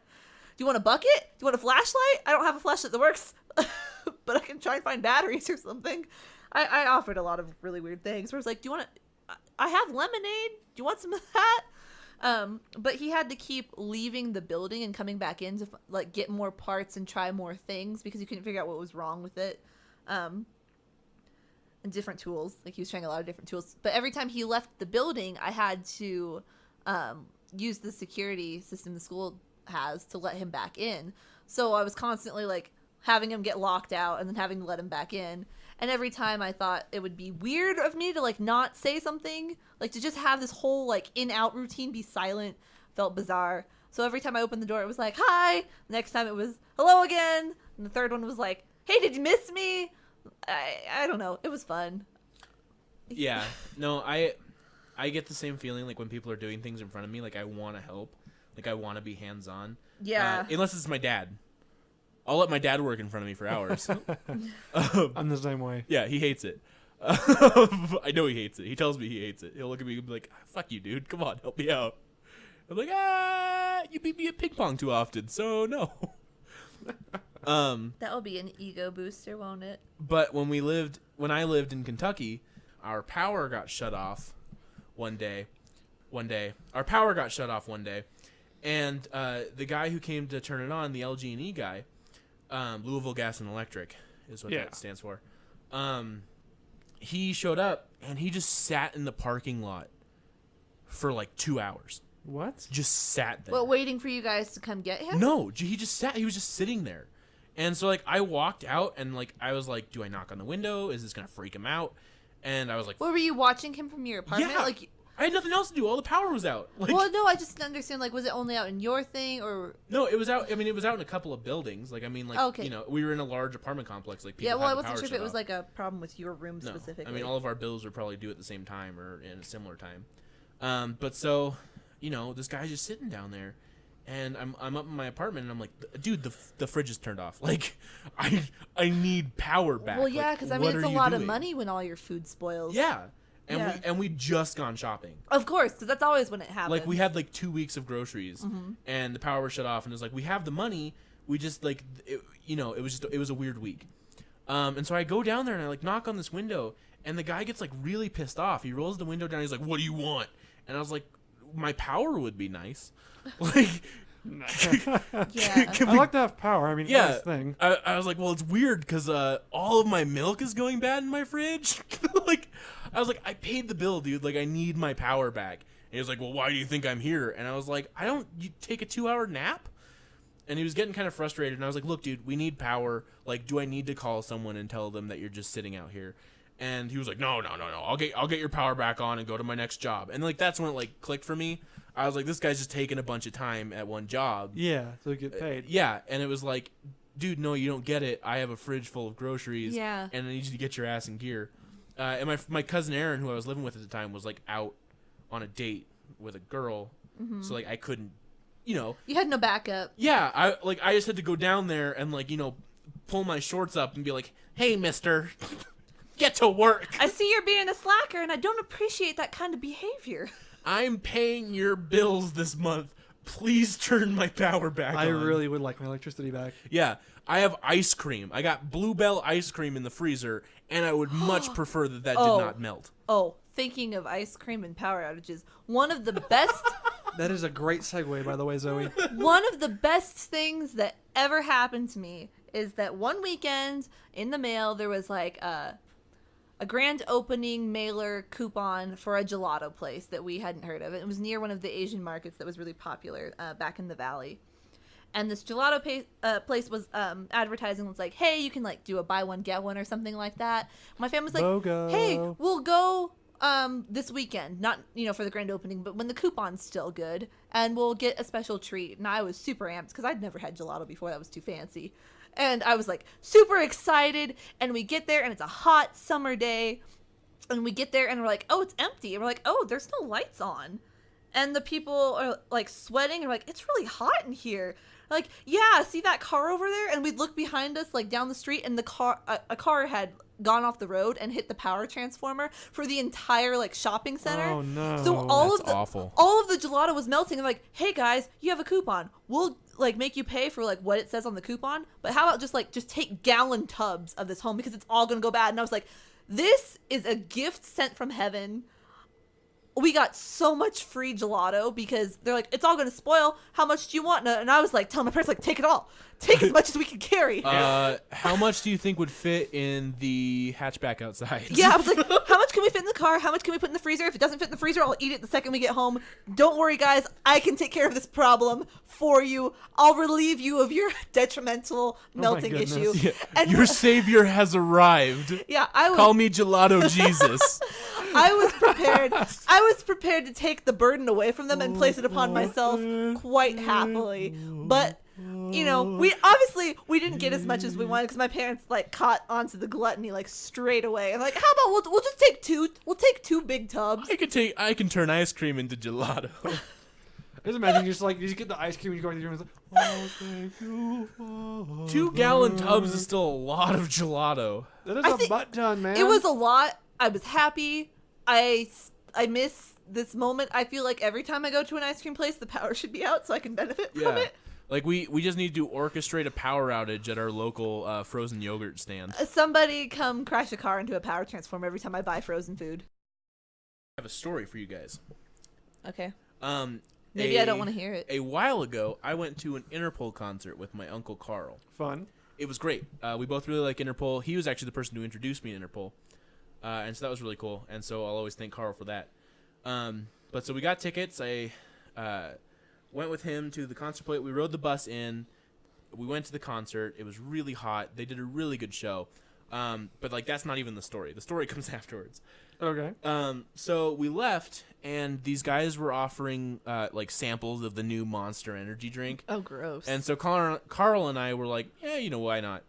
a bucket? Do you want a flashlight? I don't have a flashlight that works, but I can try and find batteries or something." I offered a lot of really weird things. Where I was like, I have lemonade. Do you want some of that? But he had to keep leaving the building and coming back in to, like, get more parts and try more things because he couldn't figure out what was wrong with it. And different tools. Like, he was trying a lot of different tools. But every time he left the building, I had to use the security system the school has to let him back in. So I was constantly, like, having him get locked out and then having to let him back in. And every time I thought it would be weird of me to, like, not say something, like, to just have this whole, like, in-out routine be silent felt bizarre. So every time I opened the door, it was like, "Hi." The next time it was, "Hello again." And the third one was like, "Hey, did you miss me?" I don't know. It was fun. Yeah. No, I get the same feeling, like, when people are doing things in front of me. Like, I want to help. Like, I want to be hands-on. Yeah. Unless it's my dad. I'll let my dad work in front of me for hours. I'm the same way. Yeah, he hates it. I know he hates it. He tells me he hates it. He'll look at me and be like, "Fuck you, dude. Come on, help me out." I'm like, "You beat me at ping pong too often, so no." That'll be an ego booster, won't it? But when I lived in Kentucky, our power got shut off one day. Our power got shut off one day, and the guy who came to turn it on, the LG&E guy, Louisville Gas and Electric is what that stands for. He showed up and he just sat in the parking lot for like 2 hours. What? Just sat there. Well, waiting for you guys to come get him? No, he just sat. He was just sitting there. And so, like, I walked out and, like, I was like, "Do I knock on the window? Is this going to freak him out?" And I was like, Well, were you watching him from your apartment? Yeah. Like, I had nothing else to do. All the power was out. Like, well, no, I just didn't understand. Like, was it only out in your thing, or? No, it was out. I mean, it was out in a couple of buildings. Like, I mean, like, Okay. you know, we were in a large apartment complex. Like, people Yeah, well, had I the wasn't power sure if shut it was off. like a problem with your room No, specifically. I mean, all of our bills were probably due at the same time or in a similar time. But so, you know, this guy's just sitting down there, and I'm up in my apartment, and I'm like, "Dude, the fridge is turned off. Like, I need power back." Well, yeah, like, because I mean, what it's are a you lot of doing? money when all your food spoils. Yeah. And Yeah. we just gone shopping. Of course, because that's always when it happens. Like, we had like 2 weeks of groceries, and the power was shut off, and it was like, we have the money, we just like, it was a weird week. And so I go down there and I like knock on this window, and the guy gets like really pissed off. He rolls the window down. He's like, "What do you want?" And I was like, "My power would be nice." Like, Yeah. I like to have power. I mean, yeah. nice thing. I was like, "Well, it's weird because all of my milk is going bad in my fridge." Like, I was like, "I paid the bill, dude. Like, I need my power back." And he was like, "Well, why do you think I'm here?" And I was like, You take a 2-hour nap?" And he was getting kind of frustrated. And I was like, "Look, dude, we need power. Like, do I need to call someone and tell them that you're just sitting out here?" And he was like, No. I'll get your power back on and go to my next job. And like, that's when it like clicked for me. I was like, this guy's just taking a bunch of time at one job. Yeah, so you get paid. Yeah. And it was like, dude, no, you don't get it. I have a fridge full of groceries. Yeah. And I need you to get your ass in gear. And my cousin Aaron, who I was living with at the time, was like out on a date with a girl. Mm-hmm. So like, I couldn't, you know. You had no backup. Yeah. I just had to go down there and like, you know, pull my shorts up and be like, "Hey, mister, get to work. I see you're being a slacker, and I don't appreciate that kind of behavior. I'm paying your bills this month. Please turn my power back on." I really would like my electricity back. Yeah, I have ice cream. I got Bluebell ice cream in the freezer, and I would much prefer that did not melt. Oh, thinking of ice cream and power outages, one of the best That is a great segue, by the way, Zoe. one of the best things that ever happened to me is that one weekend in the mail there was like a grand opening mailer coupon for a gelato place that we hadn't heard of. It was near one of the Asian markets that was really popular back in the valley. And this gelato place was advertising. Was like, "Hey, you can like do a buy one get one or something like that." My family's like, BOGO. "Hey, we'll go this weekend, not for the grand opening, but when the coupon's still good, and we'll get a special treat." And I was super amped because I'd never had gelato before. That was too fancy. And I was like super excited, and we get there and it's a hot summer day, and we get there and we're like, "Oh, it's empty." And we're like, "Oh, there's no lights on." And the people are like sweating and we're like, "It's really hot in here." Like, "Yeah, see that car over there?" And we'd look behind us like down the street, and the car a car had gone off the road and hit the power transformer for the entire like shopping center. Oh no. So That's awful. all of the gelato was melting. And like, "Hey guys, you have a coupon. We'll like make you pay for like what it says on the coupon, but how about just take gallon tubs of this home because it's all gonna go bad." And I was like, this is a gift sent from heaven. We got so much free gelato because they're like, "It's all gonna spoil. How much do you want?" And I was like telling my parents, like, "Take it all. Take as much as we can carry." How much do you think would fit in the hatchback outside? Yeah, I was like, "How much can we fit in the car? How much can we put in the freezer? If it doesn't fit in the freezer, I'll eat it the second we get home. Don't worry, guys. I can take care of this problem for you. I'll relieve you of your detrimental melting goodness. issue." Yeah. And Your savior has arrived. yeah, I was Call me Gelato Jesus. I was prepared. I was prepared to take the burden away from them and place it upon myself quite happily. But we didn't get as much as we wanted because my parents like caught onto the gluttony like straight away. And like, "How about we'll just take two? We'll take 2 big tubs." I can turn ice cream into gelato. Just imagine you just get the ice cream and you go into the room and it's like, "Oh, thank you, Father." 2-gallon tubs is still a lot of gelato. That is I a think butt ton, man. It was a lot. I was happy. I miss this moment. I feel like every time I go to an ice cream place, the power should be out so I can benefit from it. Like we just need to orchestrate a power outage at our local frozen yogurt stand. Somebody come crash a car into a power transformer every time I buy frozen food. I have a story for you guys. Okay. Maybe I don't want to hear it. A while ago, I went to an Interpol concert with my uncle Carl. fun. It was great. We both really like Interpol. He was actually the person who introduced me to Interpol. And so that was really cool. And so I'll always thank Carl for that. But so we got tickets. I went with him to the concert plate. We rode the bus in. We went to the concert. It was really hot. They did a really good show. But like that's not even the story. The story comes afterwards. Okay. So we left, and these guys were offering like samples of the new Monster Energy drink. Oh, gross. And so Carl and I were like, yeah, why not?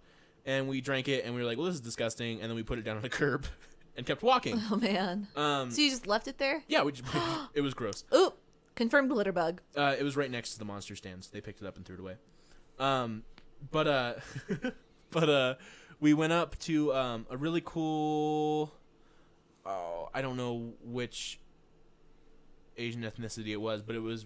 And we drank it, and we were like, well, this is disgusting. And then we put it down on the curb and kept walking. Oh, man. So you just left it there? Yeah, it was gross. Ooh, confirmed glitter bug. It was right next to the Monster stands. They picked it up and threw it away. But we went up to a really cool. Oh, I don't know which Asian ethnicity it was, but it was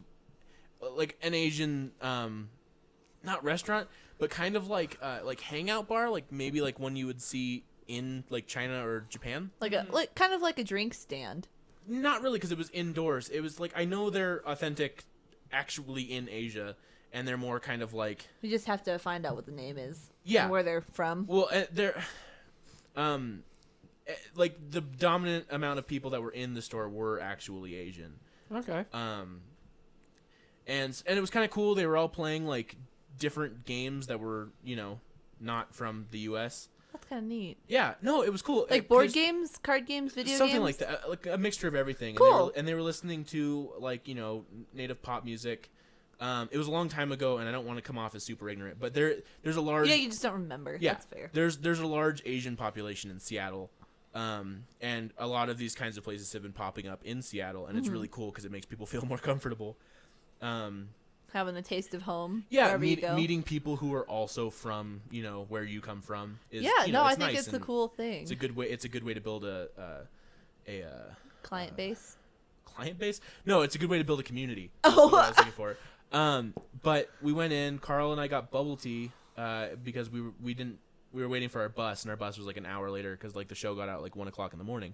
like an Asian, not restaurant, but kind of like hangout bar, like maybe like one you would see in like China or Japan. Like kind of like a drink stand. Not really, because it was indoors. It was like, I know they're authentic actually in Asia, and they're more kind of like... You just have to find out what the name is. Yeah. And where they're from. Well, they're... like, the dominant amount of people that were in the store were actually Asian. Okay. And it was kind of cool. They were all playing, like, different games that were, you know, not from the U.S., That's kind of neat. Yeah, no, it was cool. Like board games, card games, video something games? like that, like a mixture of everything. Cool. And they were listening to, like, you know, native pop music. It was a long time ago, and I don't want to come off as super ignorant, but there's a large... Yeah, you just don't remember. Yeah, that's fair. There's a large Asian population in Seattle, and a lot of these kinds of places have been popping up in Seattle, and it's really cool because it makes people feel more comfortable. Having a taste of home. Yeah, wherever you go. meeting people who are also from, you know, where you come from is, Yeah, you know, no, it's I think nice, it's a cool thing. It's a good way. It's a good way to build a client base. Client base? No, it's a good way to build a community. Oh. That's what I was looking for. But we went in. Carl and I got bubble tea because we were waiting for our bus, and our bus was like an hour later because like the show got out like 1:00 in the morning.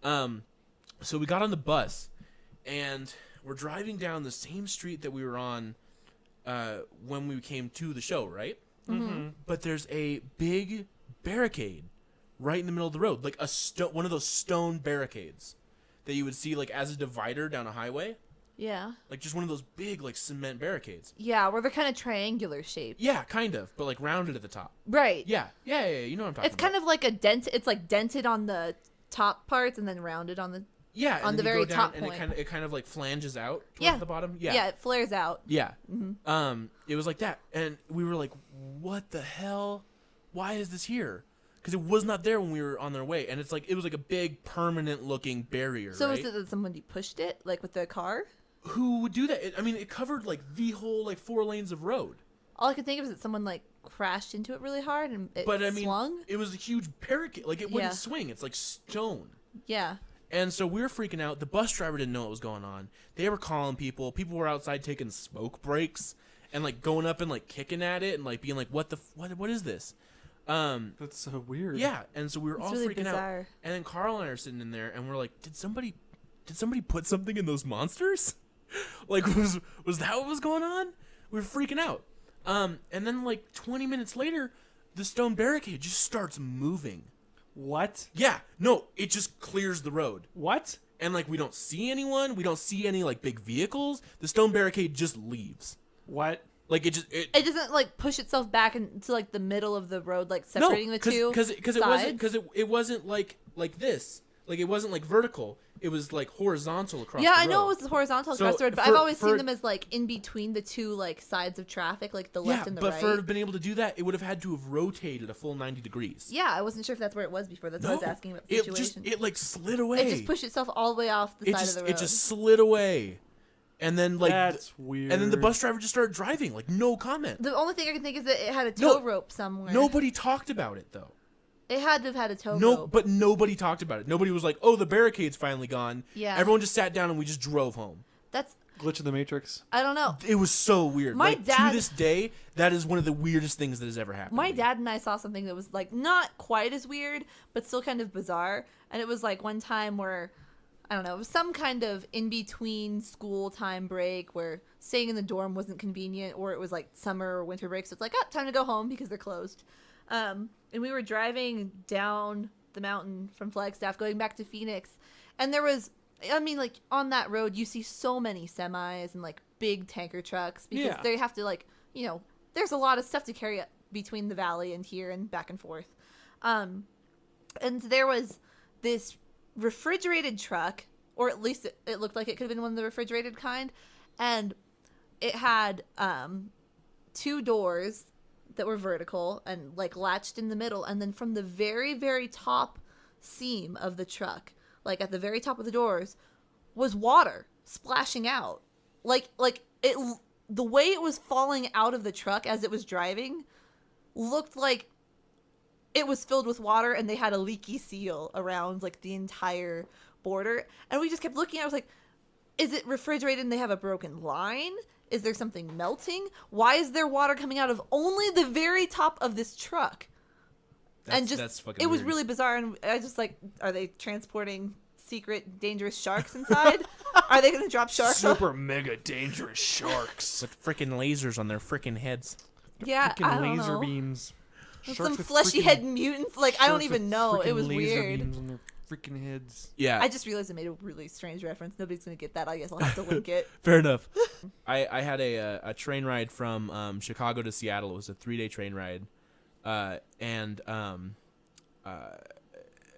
So we got on the bus, and we're driving down the same street that we were on when we came to the show, right? Mm-hmm. But there's a big barricade right in the middle of the road, like one of those stone barricades that you would see like as a divider down a highway. Yeah. Like just one of those big like cement barricades. Yeah, where they're kind of triangular shaped. Yeah, kind of, but like rounded at the top. Right. Yeah, you know what I'm talking It's about. kind of like a dent. It's like dented on the top parts and then rounded on the... Yeah, on and the then you very go down, top and point. it kind of like flanges out towards Yeah. the bottom. Yeah, it flares out. Yeah. Mm-hmm. It was like that, and we were like, "What the hell? Why is this here?" Because it was not there when we were on their way, and it's like it was like a big permanent-looking barrier. So right? is it that somebody pushed it, like with their car? Who would do that? I mean, it covered like the whole like 4 lanes of road. All I could think of is that someone like crashed into it really hard and it But I mean, swung. it was a huge barricade. Like it wouldn't Yeah. swing. It's like stone. Yeah. And so we were freaking out. The bus driver didn't know what was going on. They were calling people. People were outside taking smoke breaks and like going up and like kicking at it and like being like, "What is this?" That's so weird. Yeah. And so we were It's all really freaking out. bizarre. And then Carl and I are sitting in there, and we're like, "Did somebody put something in those monsters? Like, was that what was going on?" We were freaking out. And then like 20 minutes later, the stone barricade just starts moving. What? Yeah, no, it just clears the road. What? And like we don't see anyone, we don't see any like big vehicles. The stone barricade just leaves. What? Like it It doesn't like push itself back into like the middle of the road, like separating the two because sides. it wasn't like this. Like it wasn't like vertical. It was like horizontal across the Yeah, road. I know it was horizontal So across the road, but for- I've always for- seen them as like in between the two like sides of traffic, like the left and the but right. for being able to do that, it would have had to have rotated a full 90 degrees. Yeah, I wasn't sure if that's where it was before. That's what I was asking about the situation. It like slid away. It just pushed itself all the way off the side of the road. It just slid away. And then like That's weird. And then the bus driver just started driving, like no comment. The only thing I can think is that it had a tow rope somewhere. Nobody talked about it though. It had to have had a tow No, rope. but nobody talked about it. Nobody was like, "Oh, the barricade's finally gone." Yeah. Everyone just sat down and we just drove home. That's glitch in the Matrix. I don't know. It was so weird. My like, dad- to this day, that is one of the weirdest things that has ever happened. My to me. dad and I saw something that was like not quite as weird, but still kind of bizarre. And it was like one time where I don't know, it was some kind of in between school time break where staying in the dorm wasn't convenient, or it was like summer or winter break, so it's like, oh, time to go home because they're closed. And we were driving down the mountain from Flagstaff going back to Phoenix, and there was, I mean, like on that road you see so many semis and like big tanker trucks because Yeah. they have to like, you know, there's a lot of stuff to carry between the valley and here and back and forth. And there was this refrigerated truck, or at least it looked like it could have been one of the refrigerated kind, and it had 2 doors that were vertical and like latched in the middle, and then from the very, very top seam of the truck, like at the very top of the doors, was water splashing out. Like it, the way it was falling out of the truck as it was driving looked like it was filled with water, and they had a leaky seal around like the entire border. And we just kept looking. I was like, is it refrigerated and they have a broken line? Is there something melting? Why is there water coming out of only the very top of this truck? That's fucking it was weird. really bizarre, and I just like, are they transporting secret dangerous sharks inside? Are they going to drop sharks off? Super mega dangerous sharks. With freaking lasers on their freaking heads. Yeah, Freaking I don't laser know. beams. With Sharks some with fleshy freaking- head mutants. Like, I don't sharks even with know. It freaking was laser weird. beams on their freaking heads. Yeah. I just realized I made a really strange reference. Nobody's going to get that. I guess I'll have to link it. Fair enough. I had a train ride from Chicago to Seattle. It was a 3-day train ride, and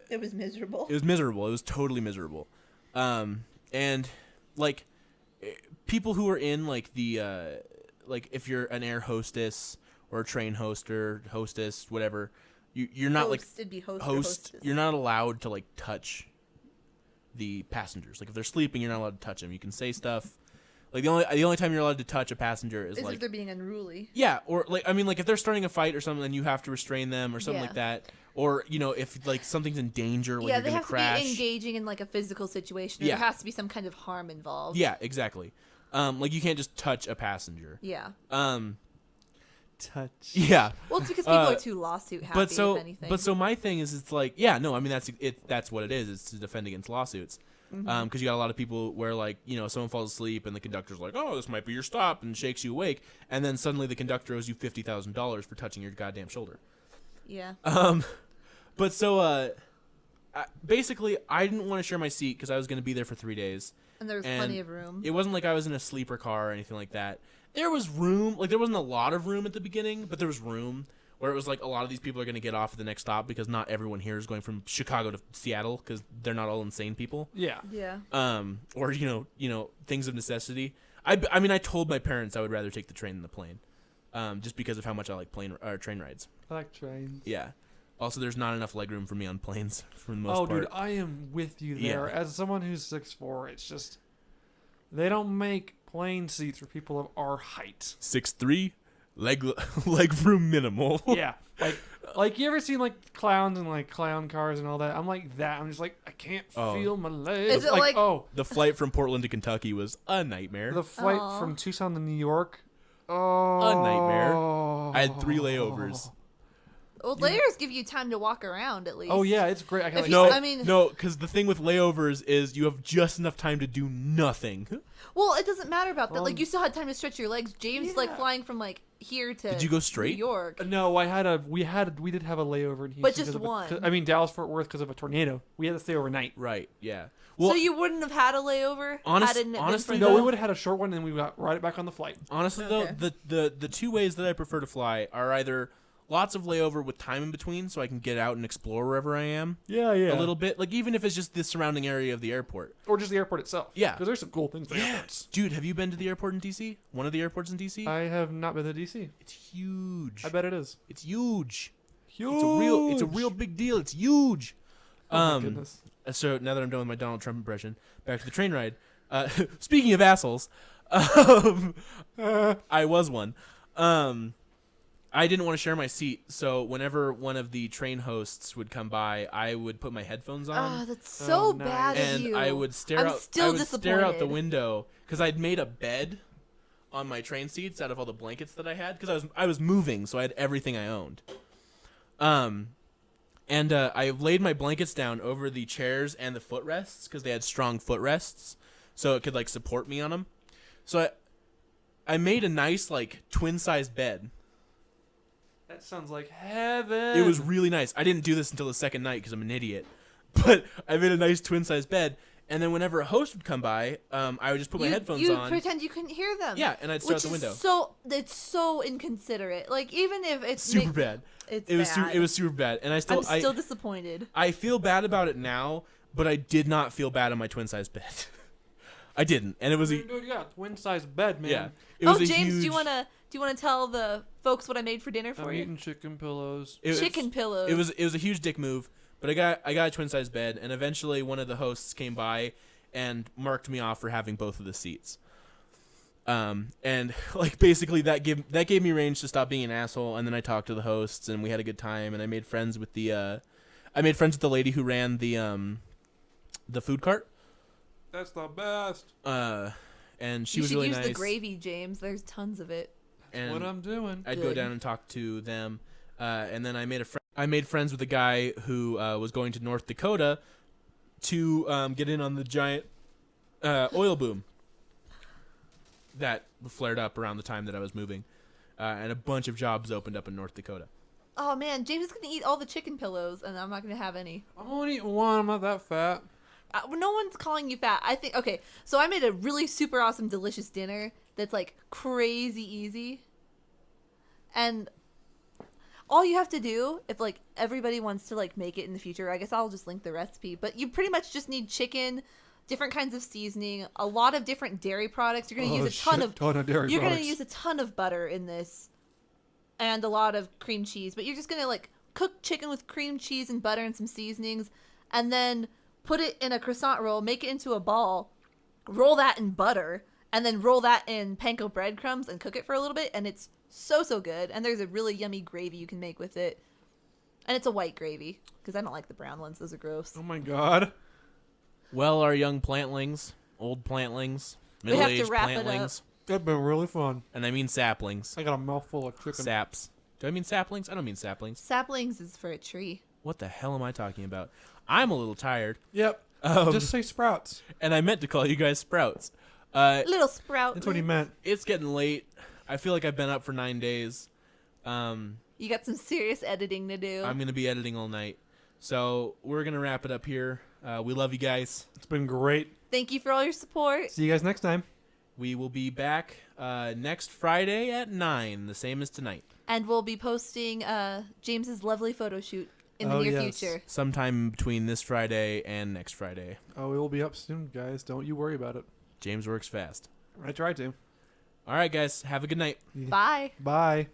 It was miserable. it was miserable. It was totally miserable. And like people who are in like the like if you're an air hostess or a train hostess, whatever, you're not like It'd be host or host. hostess. You're not allowed to like touch the passengers. Like if they're sleeping, you're not allowed to touch them. You can say stuff. Like the only time you're allowed to touch a passenger is Is like if they're being unruly. yeah, or like I mean like if they're starting a fight or something, then you have to restrain them or something Yeah. like that. Or you know if like something's in danger, like Yeah, you're they gonna have crash. to be engaging in like a physical situation. Or Yeah. there has to be some kind of harm involved. Yeah, exactly. Like you can't just touch a passenger. Yeah. Touch. Yeah. Well, it's because people are too lawsuit happy, But so if anything. but so my thing is it's like yeah, no, I mean that's what it is. It's to defend against lawsuits. Because you got a lot of people where like you know someone falls asleep and the conductor's like, oh, this might be your stop, and shakes you awake, and then suddenly the conductor owes you $50,000 for touching your goddamn shoulder. yeah. But so basically I didn't want to share my seat because I was going to be there for 3 days. And there was and plenty of room. It wasn't like I was in a sleeper car or anything like that. There was room, like there wasn't a lot of room at the beginning, but there was room where it was like a lot of these people are going to get off at the next stop because not everyone here is going from Chicago to Seattle because they're not all insane people. Yeah. Yeah. Or you know things of necessity. I mean I told my parents I would rather take the train than the plane, just because of how much I like train rides. I like trains. Yeah. Also, there's not enough legroom for me on planes for the most Oh, part. dude, I am with you there. Yeah. As someone who's 6'4", it's just they don't make plane seats for people of our height. 6'3", leg room minimal. Yeah, like you ever seen like clowns and like clown cars and all that? I'm like that. I'm just like I can't Oh. feel my legs. Is it like- oh, The flight from Portland to Kentucky was a nightmare. the flight Aw. from Tucson to New York. Oh, A nightmare. I had 3 layovers. Well, layers give you time to walk around at least. Oh yeah, it's great. I can If like, you- No, I mean- no, because the thing with layovers is you have just enough time to do nothing. Well, it doesn't matter about that. Like, Um, you still had time to stretch your legs. James, like, yeah. flying from, like, here to Did you go straight? New York. No, we did have a layover in Houston. But just 'cause of a- one. 'cause- I mean Dallas Fort Worth because of a tornado. We had to stay overnight. Right, yeah. Well, So you wouldn't have had a layover? Honest- hadn't it been honestly, for No, the- we would have had a short one and we got right back on the flight. honestly Okay. though, the two ways that I prefer to fly are either lots of layover with time in between so I can get out and explore wherever I am Yeah, a yeah. little bit. Like even if it's just the surrounding area of the airport. Or just the airport itself. Yeah. Because there's some cool things at airports. Dude, have you been to the airport in DC? One of the airports in DC? I have not been to DC. It's huge. I bet it is. It's huge. Huge. It's a real big deal. It's huge. Oh my goodness. So now that I'm done with my Donald Trump impression, back to the train ride. Speaking of assholes, I was one. I didn't want to share my seat, so whenever one of the train hosts would come by, I would put my headphones on. Ah, that's so Oh, nice. bad of And you. I would stare I'm out. still I would stare out the disappointed. window because I'd made a bed on my train seats out of all the blankets that I had because I was moving, so I had everything I owned. And I laid my blankets down over the chairs and the footrests because they had strong footrests, so it could like support me on them. So I made a nice like twin size bed. That sounds like heaven. It was really nice. I didn't do this until the second night because I'm an idiot. But I made a nice twin-size bed, and then whenever a host would come by, I would just put my headphones you on. pretend you couldn't hear them. Yeah, and I'd stare out Which the is window. it's so inconsiderate. Like, even if it's Super bad. it's It was bad. it was super bad, and I'm still disappointed. I feel bad about it now, but I did not feel bad on my twin-size bed. I didn't, and it was a Dude, yeah, twin size bed, man. yeah. It was Oh, a James, huge, do you wanna tell the folks what I made for dinner for I'm you? eating chicken pillows. Chicken pillows. It was a huge dick move, but I got a twin size bed, and eventually one of the hosts came by and marked me off for having both of the seats. And like basically that gave me range to stop being an asshole, and then I talked to the hosts and we had a good time, and I made friends with the lady who ran the food cart. That's the best. and she You was should really use nice. the gravy, James. There's tons of it. And What I'm doing. I'd go Good. down and talk to them, and then I made friends with a guy who was going to North Dakota to get in on the giant oil boom that flared up around the time that I was moving, and a bunch of jobs opened up in North Dakota. Oh man, James is gonna eat all the chicken pillows, and I'm not gonna have any. I'm only eating one. I'm not that fat. No one's calling you fat. I think okay. So I made a really super awesome, delicious dinner that's like crazy easy, and all you have to do if like everybody wants to like make it in the future, I guess I'll just link the recipe. But you pretty much just need chicken, different kinds of seasoning, a lot of different dairy products. You're gonna use a ton of dairy you're products. gonna use a ton of butter in this, and a lot of cream cheese. But you're just gonna like cook chicken with cream cheese and butter and some seasonings, and then put it in a croissant roll, make it into a ball, roll that in butter, and then roll that in panko breadcrumbs and cook it for a little bit, and it's so good. And there's a really yummy gravy you can make with it, and it's a white gravy because I don't like the brown ones; those are gross. Oh my god. Well, our young plantlings, old plantlings, We have to middle-aged wrap it up. plantlings, That's been really fun. and I mean saplings, I got a mouthful of chicken. saps. Do I mean saplings? I don't mean saplings. Saplings is for a tree. What the hell am I talking about? I'm a little tired, Yep. Just say sprouts. and I meant to call you guys sprouts. Little sprout. That's what he meant. It's getting late. I feel like I've been up for 9 days. You got some serious editing to do. I'm going to be editing all night. So we're going to wrap it up here. We love you guys. It's been great. Thank you for all your support. See you guys next time. We will be back next Friday at 9, the same as tonight. And we'll be posting James's lovely photo shoot in the Oh, near yes. future. Sometime between this Friday and next Friday. Oh, it will be up soon, guys. Don't you worry about it. James works fast. I tried to. All right, guys. Have a good night. Bye. Bye.